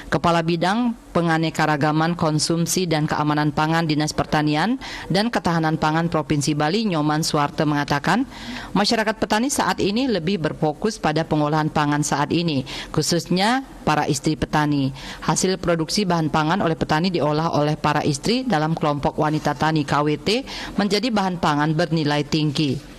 Kepala Bidang Penganekaragaman Konsumsi dan Keamanan Pangan Dinas Pertanian dan Ketahanan Pangan Provinsi Bali, Nyoman Suwarte mengatakan, masyarakat petani saat ini lebih berfokus pada pengolahan pangan saat ini, khususnya para istri petani. Hasil produksi bahan pangan oleh petani diolah oleh para istri dalam kelompok wanita tani KWT menjadi bahan pangan bernilai tinggi.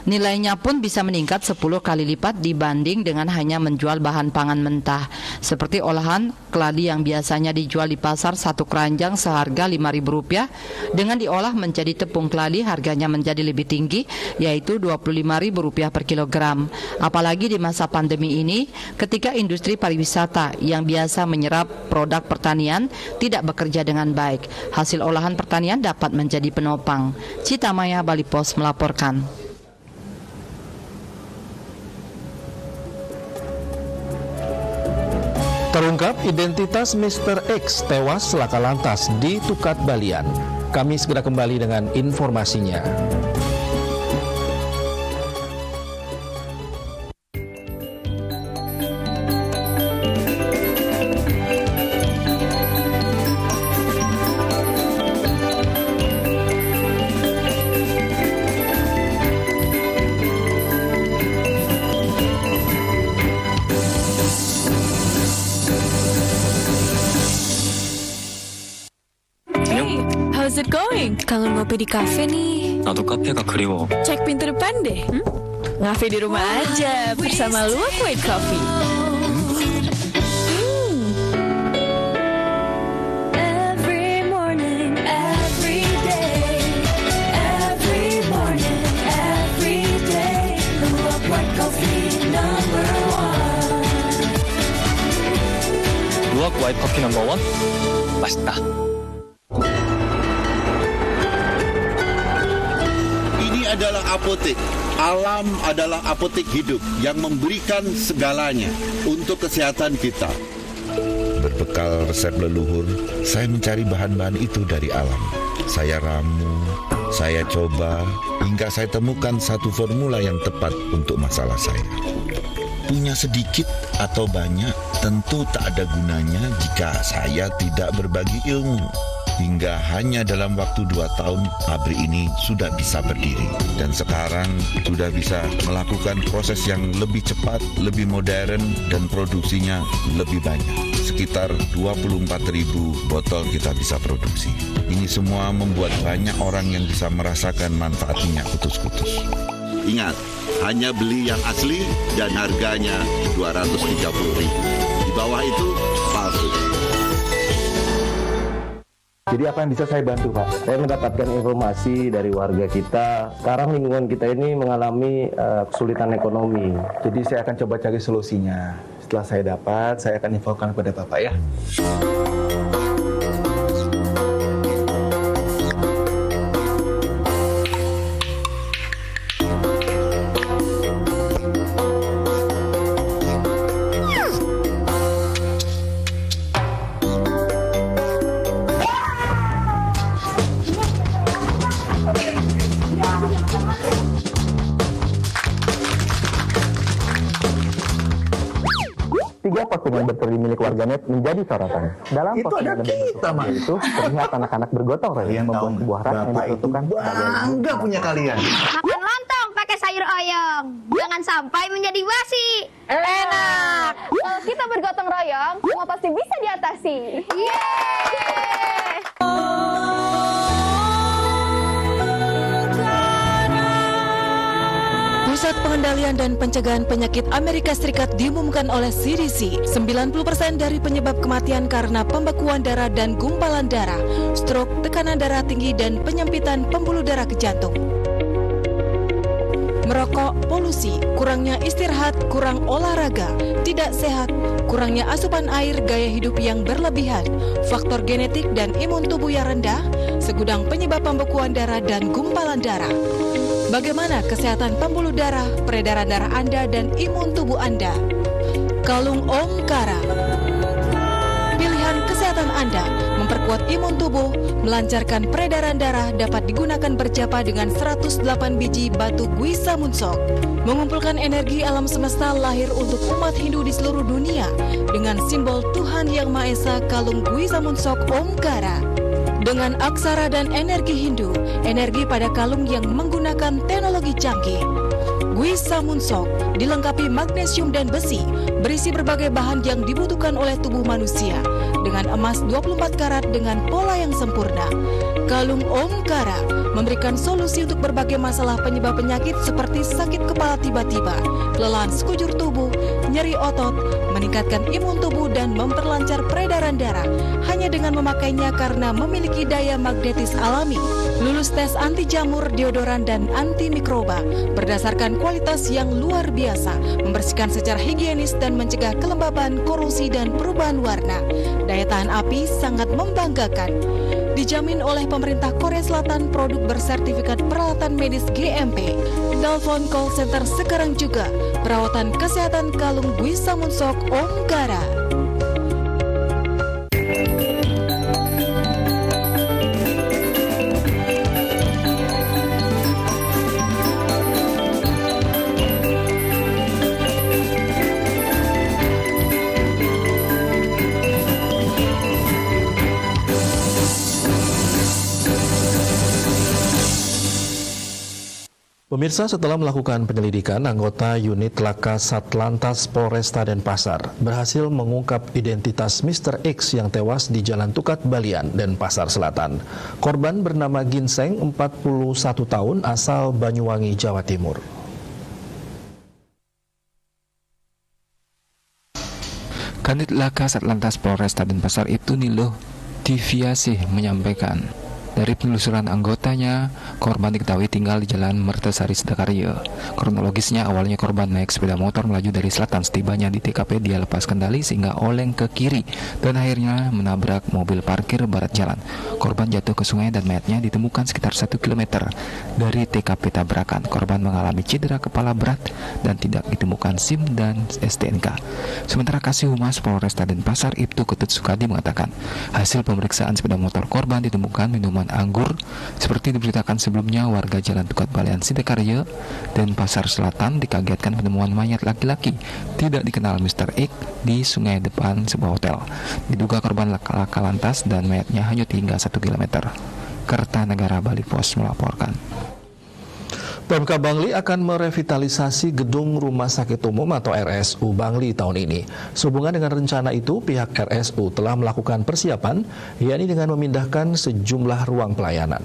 Nilainya pun bisa meningkat 10 kali lipat dibanding dengan hanya menjual bahan pangan mentah. Seperti olahan keladi yang biasanya dijual di pasar satu keranjang seharga Rp5.000, dengan diolah menjadi tepung keladi harganya menjadi lebih tinggi, yaitu Rp25.000 per kilogram. Apalagi di masa pandemi ini, ketika industri pariwisata yang biasa menyerap produk pertanian tidak bekerja dengan baik, hasil olahan pertanian dapat menjadi penopang. Cita Maya, Bali Pos melaporkan. Terungkap identitas Mr. X tewas laka lantas di Tukat Balian. Kami segera kembali dengan informasinya. How's it going? Kangen ngopi di kafe nih. 나도 카페가 그리워. Cek pintu depan deh. Ngafe di rumah aja bersama Luwak White Coffee. Every morning, every day, every morning, every day, Luwak White Coffee number 1. 루악 와이트 커피 넘버 1? 맛있다. Adalah apotek. Alam adalah apotek hidup yang memberikan segalanya untuk kesehatan kita. Berbekal resep leluhur, saya mencari bahan-bahan itu dari alam. Saya ramu, saya coba, hingga saya temukan satu formula yang tepat untuk masalah saya. Punya sedikit atau banyak, tentu tak ada gunanya jika saya tidak berbagi ilmu. Hingga hanya dalam waktu 2 tahun, pabrik ini sudah bisa berdiri. Dan sekarang sudah bisa melakukan proses yang lebih cepat, lebih modern, dan produksinya lebih banyak. Sekitar 24.000 botol kita bisa produksi. Ini semua membuat banyak orang yang bisa merasakan manfaat minyak kutus-kutus. Ingat, hanya beli yang asli dan harganya Rp230.000. Di bawah itu palsu. Jadi apa yang bisa saya bantu, Pak? Saya mendapatkan informasi dari warga kita. Sekarang lingkungan kita ini mengalami kesulitan ekonomi. Jadi saya akan coba cari solusinya. Setelah saya dapat, saya akan infokan kepada Bapak ya. Postingan berteri milik warganet menjadi sorotan. Dalam itu ada kita, Mas. Itu terlihat anak-anak bergotong royong membuat sebuah rak yang diperuntukkan bangga punya kalian. Makan lontong pakai sayur oyong. Jangan sampai menjadi basi. Enak. Kalau kita bergotong royong, semua pasti bisa diatasi. Yeay! Pusat Pengendalian dan Pencegahan Penyakit Amerika Serikat diumumkan oleh CDC, 90% dari penyebab kematian karena pembekuan darah dan gumpalan darah, stroke, tekanan darah tinggi, dan penyempitan pembuluh darah ke jantung. Merokok, polusi, kurangnya istirahat, kurang olahraga, tidak sehat, kurangnya asupan air, gaya hidup yang berlebihan, faktor genetik dan imun tubuh yang rendah, segudang penyebab pembekuan darah dan gumpalan darah. Bagaimana kesehatan pembuluh darah, peredaran darah Anda, dan imun tubuh Anda? Kalung Omkara. Pilihan kesehatan Anda memperkuat imun tubuh, melancarkan peredaran darah, dapat digunakan berjapa dengan 108 biji batu Gwisa Munsok. Mengumpulkan energi alam semesta lahir untuk umat Hindu di seluruh dunia dengan simbol Tuhan Yang Maha Esa. Kalung Gwisa Munsok Omkara. Dengan aksara dan energi Hindu, energi pada kalung yang menggunakan teknologi canggih. Gwisa Munsok dilengkapi magnesium dan besi, berisi berbagai bahan yang dibutuhkan oleh tubuh manusia, dengan emas 24 karat dengan pola yang sempurna. Kalung Omkara memberikan solusi untuk berbagai masalah penyebab penyakit seperti sakit kepala tiba-tiba, kelelahan sekujur tubuh, nyeri otot, meningkatkan imun tubuh dan memperlancar peredaran darah hanya dengan memakainya karena memiliki daya magnetis alami. Lulus tes anti jamur, deodoran dan anti mikroba berdasarkan kualitas yang luar biasa, membersihkan secara higienis dan mencegah kelembaban, korosi dan perubahan warna. Daya tahan api sangat membanggakan. Dijamin oleh pemerintah Korea Selatan, produk bersertifikat peralatan medis GMP. Telepon call center sekarang juga. Perawatan kesehatan kalung Dwi Samunsok Omkara. Pemirsa, setelah melakukan penyelidikan, anggota unit Laka Satlantas Polresta Denpasar berhasil mengungkap identitas Mr. X yang tewas di Jalan Tukat Balian, Denpasar Selatan. Korban bernama Ginseng, 41 tahun, asal Banyuwangi, Jawa Timur. Kanit Laka Satlantas Polresta Denpasar itu Nilo Tiviasih menyampaikan, dari penelusuran anggotanya, korban diketahui tinggal di Jalan Mertasari Sedakarya. Kronologisnya, awalnya korban naik sepeda motor melaju dari selatan. Setibanya di TKP, dia lepas kendali sehingga oleng ke kiri dan akhirnya menabrak mobil parkir barat jalan. Korban jatuh ke sungai dan mayatnya ditemukan sekitar 1 km dari TKP tabrakan. Korban mengalami cedera kepala berat dan tidak ditemukan SIM dan STNK. Sementara Kasih Humas Polresta Denpasar, Ibtu Ketut Sukadi, mengatakan hasil pemeriksaan sepeda motor korban ditemukan minuman anggur seperti diberitakan sebelumnya. Warga Jalan Tukat Balian Sidakarya Denpasar Selatan dikagetkan penemuan mayat laki-laki tidak dikenal Mr. X di sungai depan sebuah hotel. Diduga korban laka lantas dan mayatnya hanyut hingga 1 km. Kertanegara Bali Pos melaporkan. Pemkab Bangli akan merevitalisasi gedung Rumah Sakit Umum atau RSU Bangli tahun ini. Sehubungan dengan rencana itu, pihak RSU telah melakukan persiapan, yakni dengan memindahkan sejumlah ruang pelayanan.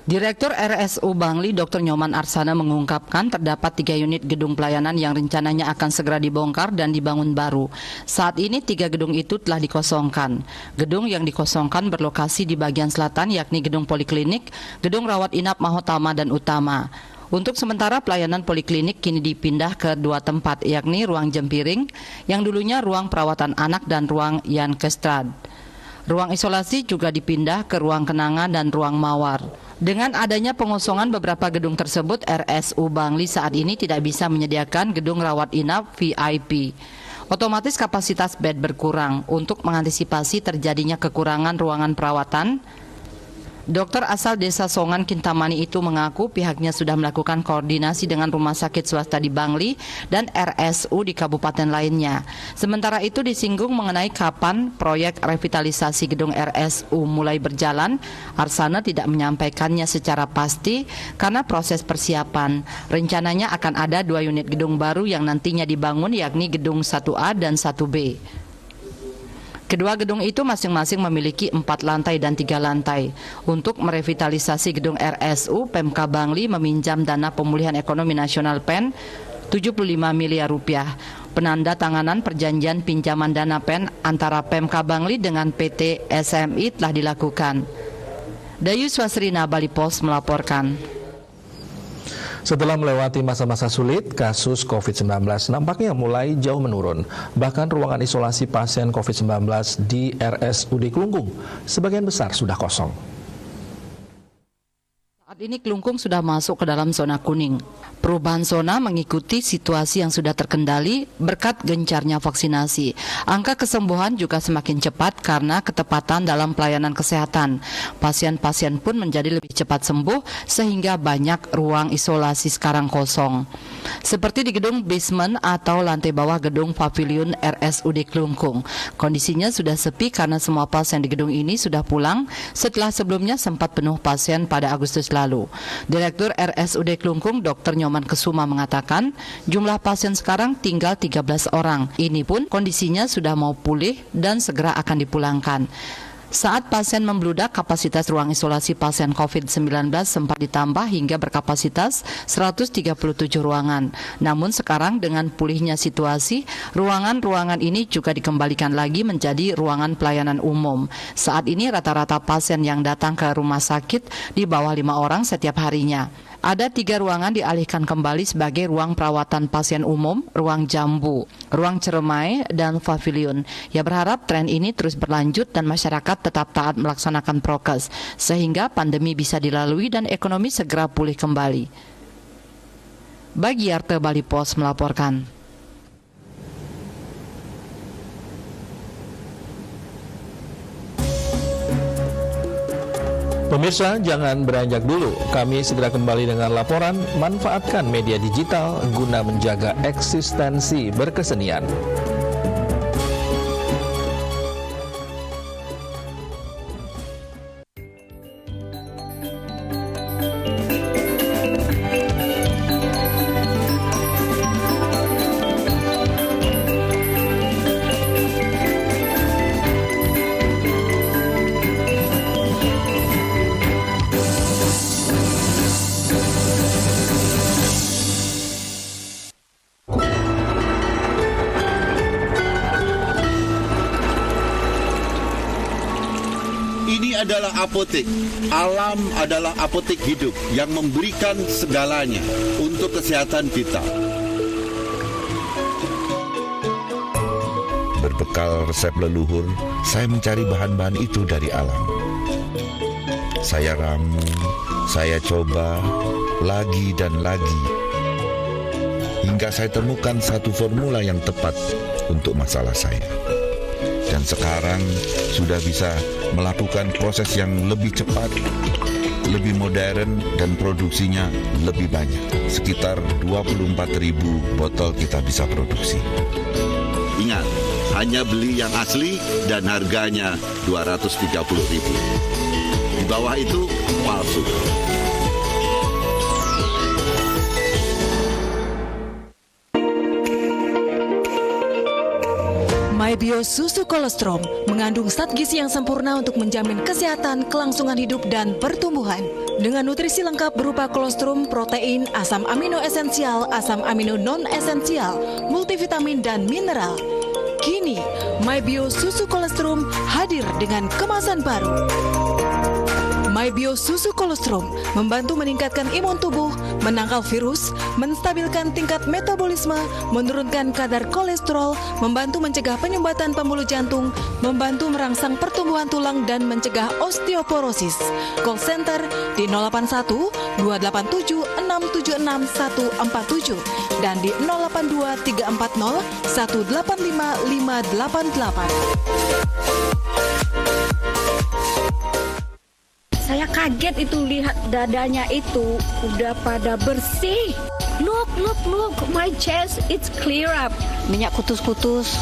Direktur RSU Bangli Dr. Nyoman Arsana mengungkapkan terdapat 3 unit gedung pelayanan yang rencananya akan segera dibongkar dan dibangun baru. Saat ini 3 gedung itu telah dikosongkan. Gedung yang dikosongkan berlokasi di bagian selatan, yakni gedung poliklinik, gedung rawat inap Mahotama dan Utama. Untuk sementara pelayanan poliklinik kini dipindah ke 2 tempat, yakni ruang Jempiring yang dulunya ruang perawatan anak dan ruang Yankestrad. Ruang isolasi juga dipindah ke ruang Kenanga dan ruang Mawar. Dengan adanya pengosongan beberapa gedung tersebut, RSU Bangli saat ini tidak bisa menyediakan gedung rawat inap VIP. Otomatis kapasitas bed berkurang. Untuk mengantisipasi terjadinya kekurangan ruangan perawatan, dokter asal desa Songan Kintamani itu mengaku pihaknya sudah melakukan koordinasi dengan rumah sakit swasta di Bangli dan RSU di kabupaten lainnya. Sementara itu disinggung mengenai kapan proyek revitalisasi gedung RSU mulai berjalan, Arsana tidak menyampaikannya secara pasti karena proses persiapan. Rencananya akan ada 2 unit gedung baru yang nantinya dibangun, yakni gedung 1A dan 1B. Kedua gedung itu masing-masing memiliki 4 lantai dan 3 lantai. Untuk merevitalisasi gedung RSU, Pemkab Bangli meminjam dana pemulihan ekonomi nasional PEN 75 miliar rupiah. Penanda tanganan perjanjian pinjaman dana PEN antara Pemkab Bangli dengan PT SMI telah dilakukan. Dayu Swasrina, Bali Pos melaporkan. Setelah melewati masa-masa sulit, kasus COVID-19 nampaknya mulai jauh menurun. Bahkan ruangan isolasi pasien COVID-19 di RSUD Kelungkung sebagian besar sudah kosong. Saat ini Kelungkung sudah masuk ke dalam zona kuning. Perubahan zona mengikuti situasi yang sudah terkendali berkat gencarnya vaksinasi. Angka kesembuhan juga semakin cepat karena ketepatan dalam pelayanan kesehatan. Pasien-pasien pun menjadi lebih cepat sembuh sehingga banyak ruang isolasi sekarang kosong. Seperti di gedung basement atau lantai bawah gedung pavilion RSUD Kelungkung. Kondisinya sudah sepi karena semua pasien di gedung ini sudah pulang setelah sebelumnya sempat penuh pasien pada Agustus lalu. lalu. Direktur RSUD Klungkung Dr. Nyoman Kesuma mengatakan jumlah pasien sekarang tinggal 13 orang. Ini pun kondisinya sudah mau pulih dan segera akan dipulangkan. Saat pasien membludak, kapasitas ruang isolasi pasien COVID-19 sempat ditambah hingga berkapasitas 137 ruangan. Namun sekarang dengan pulihnya situasi, ruangan-ruangan ini juga dikembalikan lagi menjadi ruangan pelayanan umum. Saat ini rata-rata pasien yang datang ke rumah sakit di bawah 5 orang setiap harinya. Ada 3 ruangan dialihkan kembali sebagai ruang perawatan pasien umum, ruang jambu, ruang ceremai, dan pavilion. Ia berharap tren ini terus berlanjut dan masyarakat tetap taat melaksanakan prokes, sehingga pandemi bisa dilalui dan ekonomi segera pulih kembali. Bagiarte Bali Pos melaporkan. Pemirsa, jangan beranjak dulu. Kami segera kembali dengan laporan manfaatkan media digital guna menjaga eksistensi berkesenian. Adalah apotek. Alam adalah apotek hidup yang memberikan segalanya untuk kesehatan kita. Berbekal resep leluhur, saya mencari bahan-bahan itu dari alam. Saya ramu, saya coba lagi dan lagi, hingga saya temukan satu formula yang tepat untuk masalah saya. Dan sekarang sudah bisa melakukan proses yang lebih cepat, lebih modern, dan produksinya lebih banyak. Sekitar 24.000 botol kita bisa produksi. Ingat, hanya beli yang asli dan harganya 230.000. Di bawah itu palsu. MyBio Susu Kolostrum mengandung zat gizi yang sempurna untuk menjamin kesehatan, kelangsungan hidup, dan pertumbuhan. Dengan nutrisi lengkap berupa kolostrum, protein, asam amino esensial, asam amino non-esensial, multivitamin, dan mineral. Kini, MyBio Susu Kolostrum hadir dengan kemasan baru. MyBio Susu Kolostrum membantu meningkatkan imun tubuh, menangkal virus, menstabilkan tingkat metabolisme, menurunkan kadar kolesterol, membantu mencegah penyumbatan pembuluh jantung, membantu merangsang pertumbuhan tulang, dan mencegah osteoporosis. Call center di 081 287 676 147 dan di 082 340 185 588. Saya kaget itu lihat dadanya itu udah pada bersih. Look, my chest it's clear up. Minyak kutus-kutus,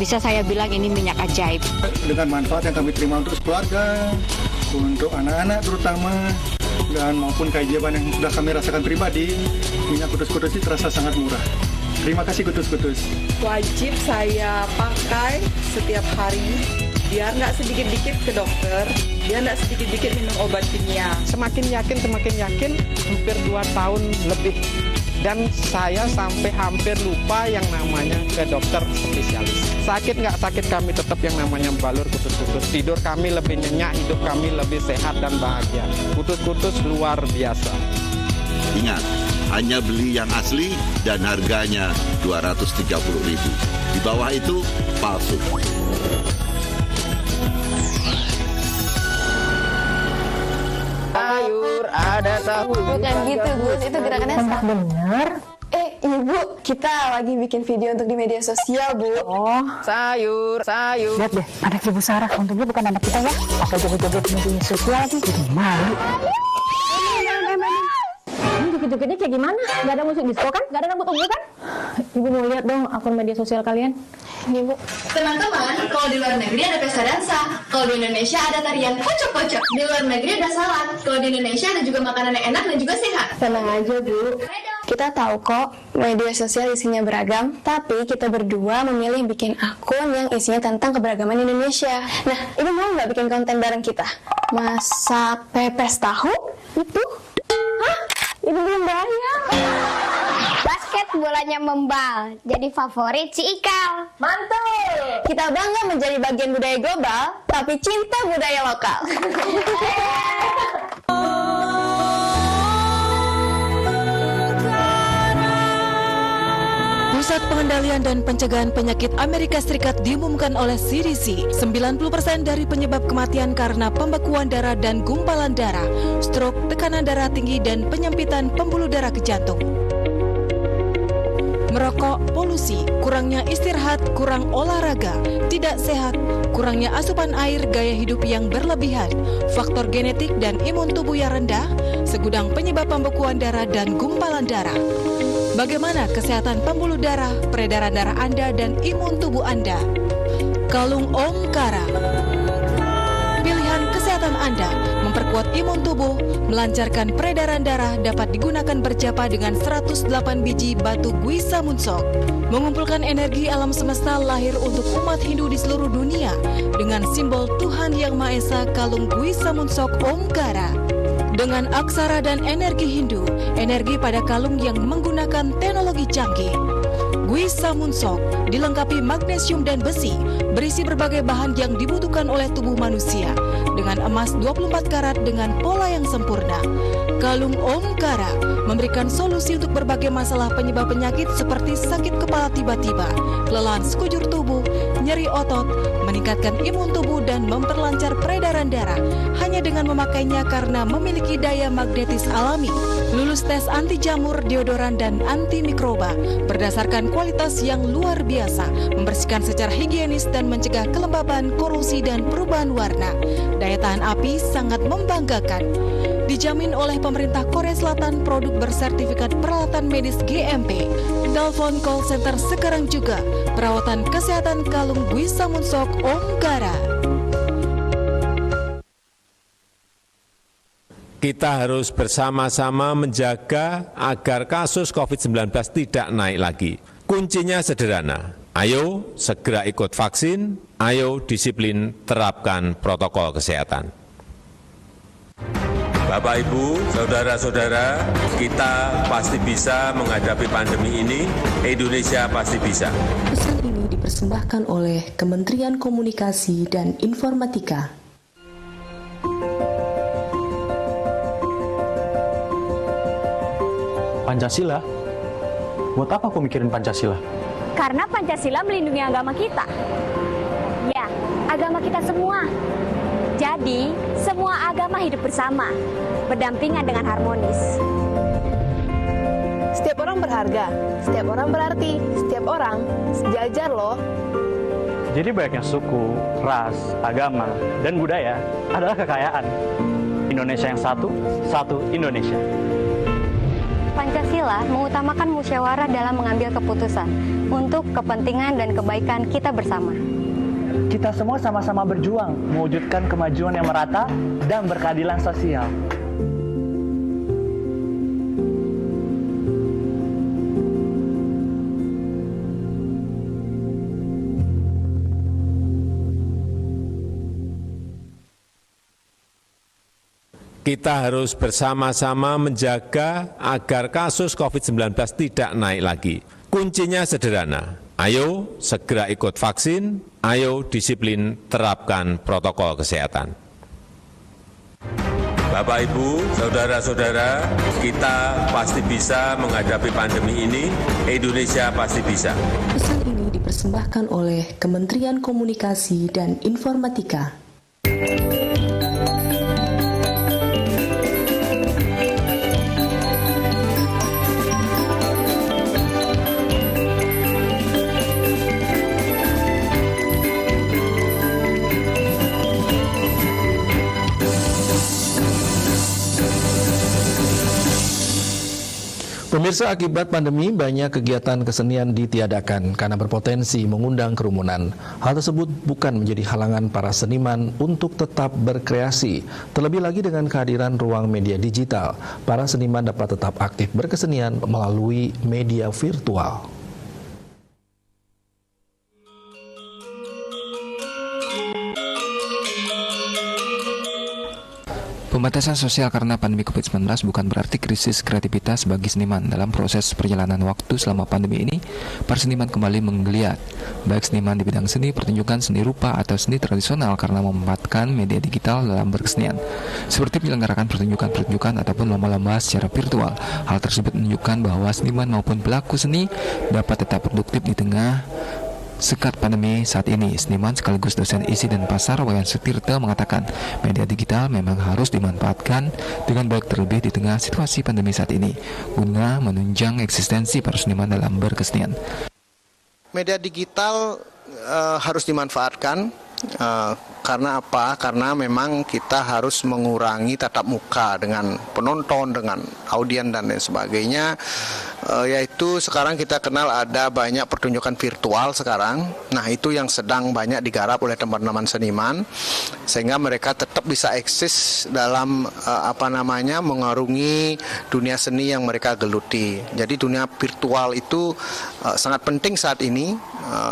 bisa saya bilang ini minyak ajaib. Dengan manfaat yang kami terima untuk keluarga, untuk anak-anak terutama, dan maupun keajaiban yang sudah kami rasakan pribadi, minyak kutus-kutus ini terasa sangat murah. Terima kasih kutus-kutus. Wajib saya pakai setiap hari, biar nggak sedikit-dikit ke dokter, biar nggak sedikit-dikit minum obat kimia. Semakin yakin, hampir 2 tahun lebih. Dan saya sampai hampir lupa yang namanya ke dokter spesialis. Sakit nggak sakit, kami tetap yang namanya balur kutus-kutus. Tidur kami lebih nyenyak, hidup kami lebih sehat dan bahagia. Kutus-kutus luar biasa. Ingat, hanya beli yang asli dan harganya 230.000. Di bawah itu palsu. Sayur ada tahu. Bukan gitu, Gus. Itu gerakannya Tempat bener. Ibu, kita lagi bikin video untuk di media sosial, Bu. Oh, sayur. Lihat deh, anak Ibu Sarah. Untungnya bukan anak kita ya. Pakai joget-joget media sosial lagi. Jadi malu. Ini joget-jogetnya kayak gimana? Gak ada musik disco kan? Gak ada rambut ungu kan? Ibu mau lihat dong akun media sosial kalian. Ini Bu. Teman-teman, kalau di luar negeri ada pesta dansa, kalau di Indonesia ada tarian kocok-kocok, di luar negeri ada salad, kalau di Indonesia ada juga makanan yang enak dan juga sehat. Tenang aja Bu. Kita tahu kok media sosial isinya beragam, tapi kita berdua memilih bikin akun yang isinya tentang keberagaman Indonesia. Nah, ini mau nggak bikin konten bareng kita? Masak pepes tahu? Itu? Hah? Itu belum bayar. Basket bolanya membal, jadi favorit si Ikal. Mantul! Kita bangga menjadi bagian budaya global, tapi cinta budaya lokal. Pusat Pengendalian dan Pencegahan Penyakit Amerika Serikat diumumkan oleh CDC, 90% dari penyebab kematian karena pembekuan darah dan gumpalan darah, stroke, tekanan darah tinggi, dan penyempitan pembuluh darah ke jantung. Merokok, polusi, kurangnya istirahat, kurang olahraga, tidak sehat, kurangnya asupan air, gaya hidup yang berlebihan, faktor genetik dan imun tubuh yang rendah, segudang penyebab pembekuan darah dan gumpalan darah. Bagaimana kesehatan pembuluh darah, peredaran darah Anda, dan imun tubuh Anda? Kalung Omkara. Pilihan kesehatan Anda memperkuat imun tubuh, melancarkan peredaran darah, dapat digunakan berjapa dengan 108 biji batu Gwisa Munsok. Mengumpulkan energi alam semesta lahir untuk umat Hindu di seluruh dunia dengan simbol Tuhan Yang Maha Esa, kalung Gwisa Munsok Omkara. Dengan aksara dan energi Hindu, energi pada kalung yang menggunakan teknologi canggih. Gwisa Munsok dilengkapi magnesium dan besi, berisi berbagai bahan yang dibutuhkan oleh tubuh manusia, dengan emas 24 karat dengan pola yang sempurna. Kalung Omkara memberikan solusi untuk berbagai masalah penyebab penyakit seperti sakit kepala tiba-tiba, kelelahan sekujur tubuh, nyeri otot, meningkatkan imun tubuh, dan memperlancar peredaran darah hanya dengan memakainya karena memiliki daya magnetis alami. Lulus tes anti jamur, deodoran, dan anti mikroba berdasarkan kualitas yang luar biasa, membersihkan secara higienis dan mencegah kelembaban, korosi, dan perubahan warna. Daya tahan api sangat membanggakan. Dijamin oleh pemerintah Korea Selatan, produk bersertifikat peralatan medis GMP. Telepon call center sekarang juga. Perawatan kesehatan kalung Gwisa Munsok Omkara. Kita harus bersama-sama menjaga agar kasus COVID-19 tidak naik lagi. Kuncinya sederhana, ayo segera ikut vaksin, ayo disiplin terapkan protokol kesehatan. Bapak, Ibu, saudara-saudara, kita pasti bisa menghadapi pandemi ini, Indonesia pasti bisa. Pesan ini dipersembahkan oleh Kementerian Komunikasi dan Informatika. Pancasila? Buat apa kau mikirin Pancasila? Karena Pancasila melindungi agama kita. Ya, agama kita semua. Jadi, semua agama hidup bersama, berdampingan dengan harmonis. Setiap orang berharga, setiap orang berarti, setiap orang sejajar loh. Jadi banyaknya suku, ras, agama, dan budaya adalah kekayaan. Indonesia yang satu, satu Indonesia. Pancasila mengutamakan musyawarah dalam mengambil keputusan untuk kepentingan dan kebaikan kita bersama. Kita semua sama-sama berjuang mewujudkan kemajuan yang merata dan berkeadilan sosial. Kita harus bersama-sama menjaga agar kasus COVID-19 tidak naik lagi. Kuncinya sederhana, ayo segera ikut vaksin, ayo disiplin terapkan protokol kesehatan. Bapak, Ibu, saudara-saudara, kita pasti bisa menghadapi pandemi ini, Indonesia pasti bisa. Pesan ini dipersembahkan oleh Kementerian Komunikasi dan Informatika. Pemirsa, akibat pandemi banyak kegiatan kesenian ditiadakan karena berpotensi mengundang kerumunan. Hal tersebut bukan menjadi halangan para seniman untuk tetap berkreasi. Terlebih lagi dengan kehadiran ruang media digital, para seniman dapat tetap aktif berkesenian melalui media virtual. Pembatasan sosial karena pandemi COVID-19 bukan berarti krisis kreativitas bagi seniman. Dalam proses perjalanan waktu selama pandemi ini, para seniman kembali menggeliat, baik seniman di bidang seni, pertunjukan, seni rupa, atau seni tradisional karena memanfaatkan media digital dalam berkesenian, seperti menyelenggarakan pertunjukan-pertunjukan ataupun lomba-lomba secara virtual. Hal tersebut menunjukkan bahwa seniman maupun pelaku seni dapat tetap produktif di tengah sekat pandemi saat ini. Seniman sekaligus dosen isi dan pasar Wayan Sutirta mengatakan media digital memang harus dimanfaatkan dengan baik, terlebih di tengah situasi pandemi saat ini, guna menunjang eksistensi para seniman dalam berkesenian. Media digital harus dimanfaatkan karena apa? Karena memang kita harus mengurangi tatap muka dengan penonton, dengan audien dan lain sebagainya. Yaitu sekarang kita kenal ada banyak pertunjukan virtual sekarang. Nah, itu yang sedang banyak digarap oleh teman-teman seniman sehingga mereka tetap bisa eksis dalam mengarungi dunia seni yang mereka geluti. Jadi dunia virtual itu sangat penting saat ini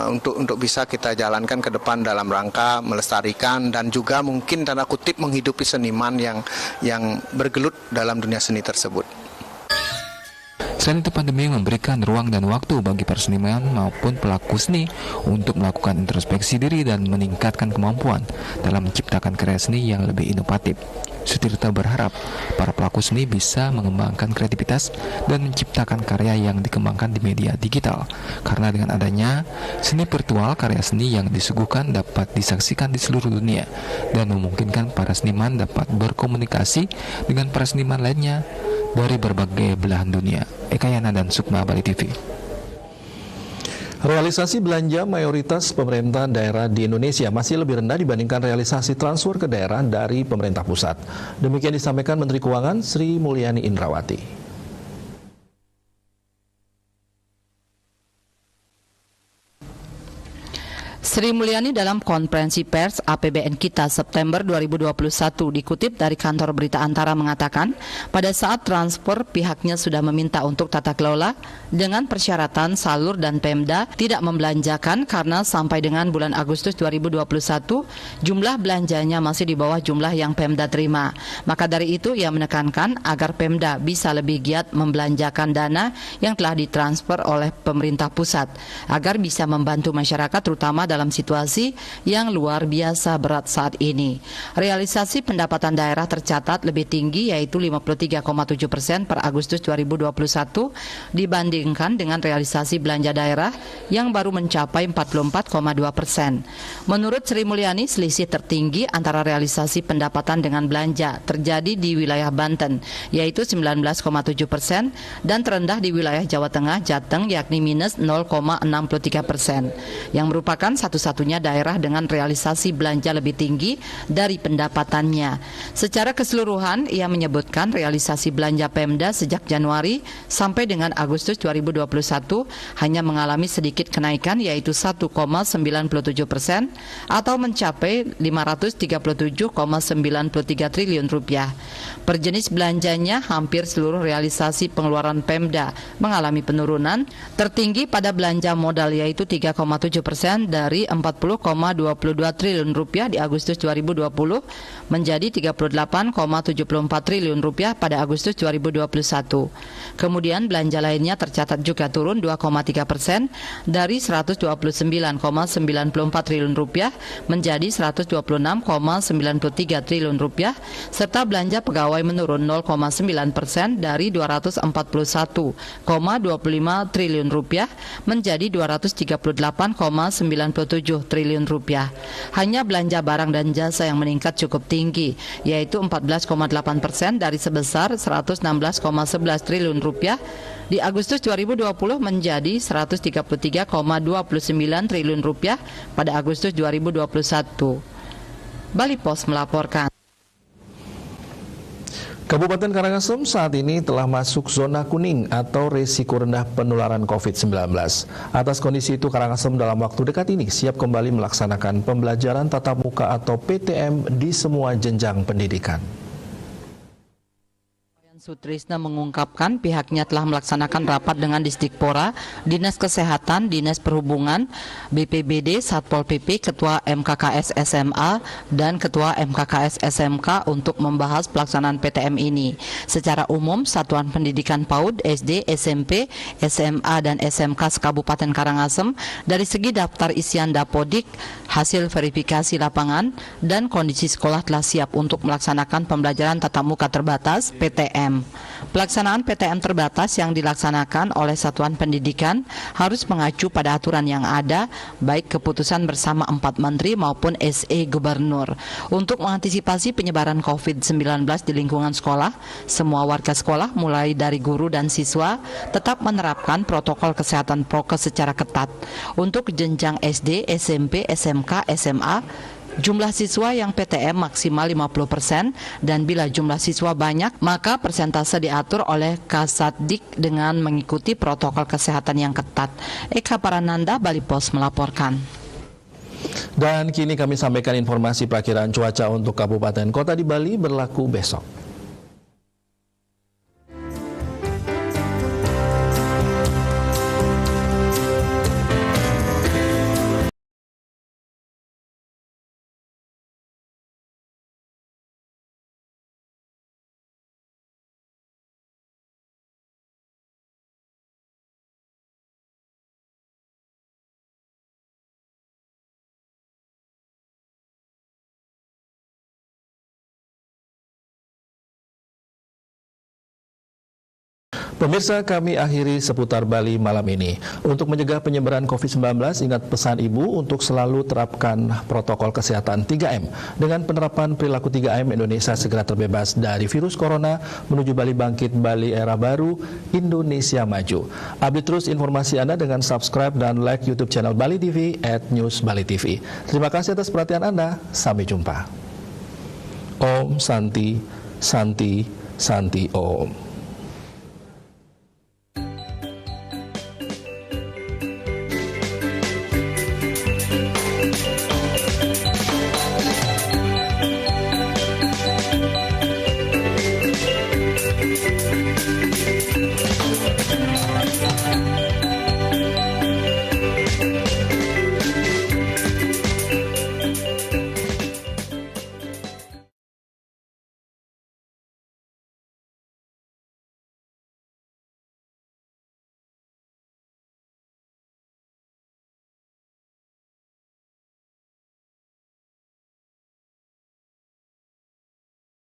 untuk bisa kita jalankan ke depan dalam rangka melestarikan dan juga mungkin tanda kutip menghidupi seniman yang bergelut dalam dunia seni tersebut. Selain itu, pandemi memberikan ruang dan waktu bagi para seniman maupun pelaku seni untuk melakukan introspeksi diri dan meningkatkan kemampuan dalam menciptakan karya seni yang lebih inovatif. Sutirta berharap para pelaku seni bisa mengembangkan kreativitas dan menciptakan karya yang dikembangkan di media digital. Karena dengan adanya seni virtual, karya seni yang disuguhkan dapat disaksikan di seluruh dunia dan memungkinkan para seniman dapat berkomunikasi dengan para seniman lainnya dari berbagai belahan dunia. Eka Yana dan Sukma, Bali TV. Realisasi belanja mayoritas pemerintah daerah di Indonesia masih lebih rendah dibandingkan realisasi transfer ke daerah dari pemerintah pusat. Demikian disampaikan Menteri Keuangan Sri Mulyani Indrawati. Sri Mulyani dalam konferensi pers APBN Kita September 2021 dikutip dari kantor berita Antara mengatakan pada saat transfer pihaknya sudah meminta untuk tata kelola dengan persyaratan Salur dan Pemda tidak membelanjakan karena sampai dengan bulan Agustus 2021 jumlah belanjanya masih di bawah jumlah yang Pemda terima. Maka dari itu ia menekankan agar Pemda bisa lebih giat membelanjakan dana yang telah ditransfer oleh pemerintah pusat agar bisa membantu masyarakat terutama dalam situasi yang luar biasa berat saat ini. Realisasi pendapatan daerah tercatat lebih tinggi yaitu 53,7% per Agustus 2021 dibandingkan dengan realisasi belanja daerah yang baru mencapai 44,2%. Menurut Sri Mulyani, selisih tertinggi antara realisasi pendapatan dengan belanja terjadi di wilayah Banten yaitu 19,7% dan terendah di wilayah Jawa Tengah Jateng yakni minus 0,63% yang merupakan satu-satunya daerah dengan realisasi belanja lebih tinggi dari pendapatannya. Secara keseluruhan, ia menyebutkan realisasi belanja Pemda sejak Januari sampai dengan Agustus 2021 hanya mengalami sedikit kenaikan yaitu 1,97% atau mencapai 537,93 triliun rupiah. Per jenis belanjanya, hampir seluruh realisasi pengeluaran Pemda mengalami penurunan, tertinggi pada belanja modal yaitu 3,7% dari 40,22 triliun rupiah di Agustus 2020 menjadi 38,74 triliun rupiah pada Agustus 2021. Kemudian belanja lainnya tercatat juga turun 2,3% dari 129,94 triliun rupiah menjadi 126,93 triliun rupiah serta belanja pegawai menurun 0,9% dari 241,25 triliun rupiah menjadi 238,97 triliun rupiah. Hanya belanja barang dan jasa yang meningkat cukup tinggi, yaitu 14,8% dari sebesar 116,11 triliun rupiah di Agustus 2020 menjadi 133,29 triliun rupiah pada Agustus 2021. Bali Pos melaporkan. Kabupaten Karangasem saat ini telah masuk zona kuning atau risiko rendah penularan COVID-19. Atas kondisi itu, Karangasem dalam waktu dekat ini siap kembali melaksanakan pembelajaran tatap muka atau PTM di semua jenjang pendidikan. Sutrisna mengungkapkan pihaknya telah melaksanakan rapat dengan Disdikpora, Dinas Kesehatan, Dinas Perhubungan, BPBD, Satpol PP, Ketua MKKS SMA, dan Ketua MKKS SMK untuk membahas pelaksanaan PTM ini. Secara umum, Satuan Pendidikan PAUD, SD, SMP, SMA, dan SMK Kabupaten Karangasem dari segi daftar isian Dapodik, hasil verifikasi lapangan, dan kondisi sekolah telah siap untuk melaksanakan pembelajaran tatap muka terbatas PTM. Pelaksanaan PTM terbatas yang dilaksanakan oleh Satuan Pendidikan harus mengacu pada aturan yang ada, baik keputusan bersama 4 menteri maupun SE Gubernur. Untuk mengantisipasi penyebaran COVID-19 di lingkungan sekolah, semua warga sekolah mulai dari guru dan siswa tetap menerapkan protokol kesehatan prokes secara ketat. Untuk jenjang SD, SMP, SMK, SMA, jumlah siswa yang PTM maksimal 50% dan bila jumlah siswa banyak, maka persentase diatur oleh Kasatdik dengan mengikuti protokol kesehatan yang ketat. Eka Parananda, Bali Pos melaporkan. Dan kini kami sampaikan informasi perakiran cuaca untuk kabupaten kota di Bali berlaku besok. Pemirsa, kami akhiri seputar Bali malam ini. Untuk mencegah penyebaran COVID-19, ingat pesan Ibu untuk selalu terapkan protokol kesehatan 3M. Dengan penerapan perilaku 3M, Indonesia segera terbebas dari virus corona menuju Bali bangkit, Bali era baru, Indonesia maju. Update terus informasi Anda dengan subscribe dan like YouTube channel Bali TV @newsbalitv. Terima kasih atas perhatian Anda. Sampai jumpa. Om Santi, Santi, Santi Om.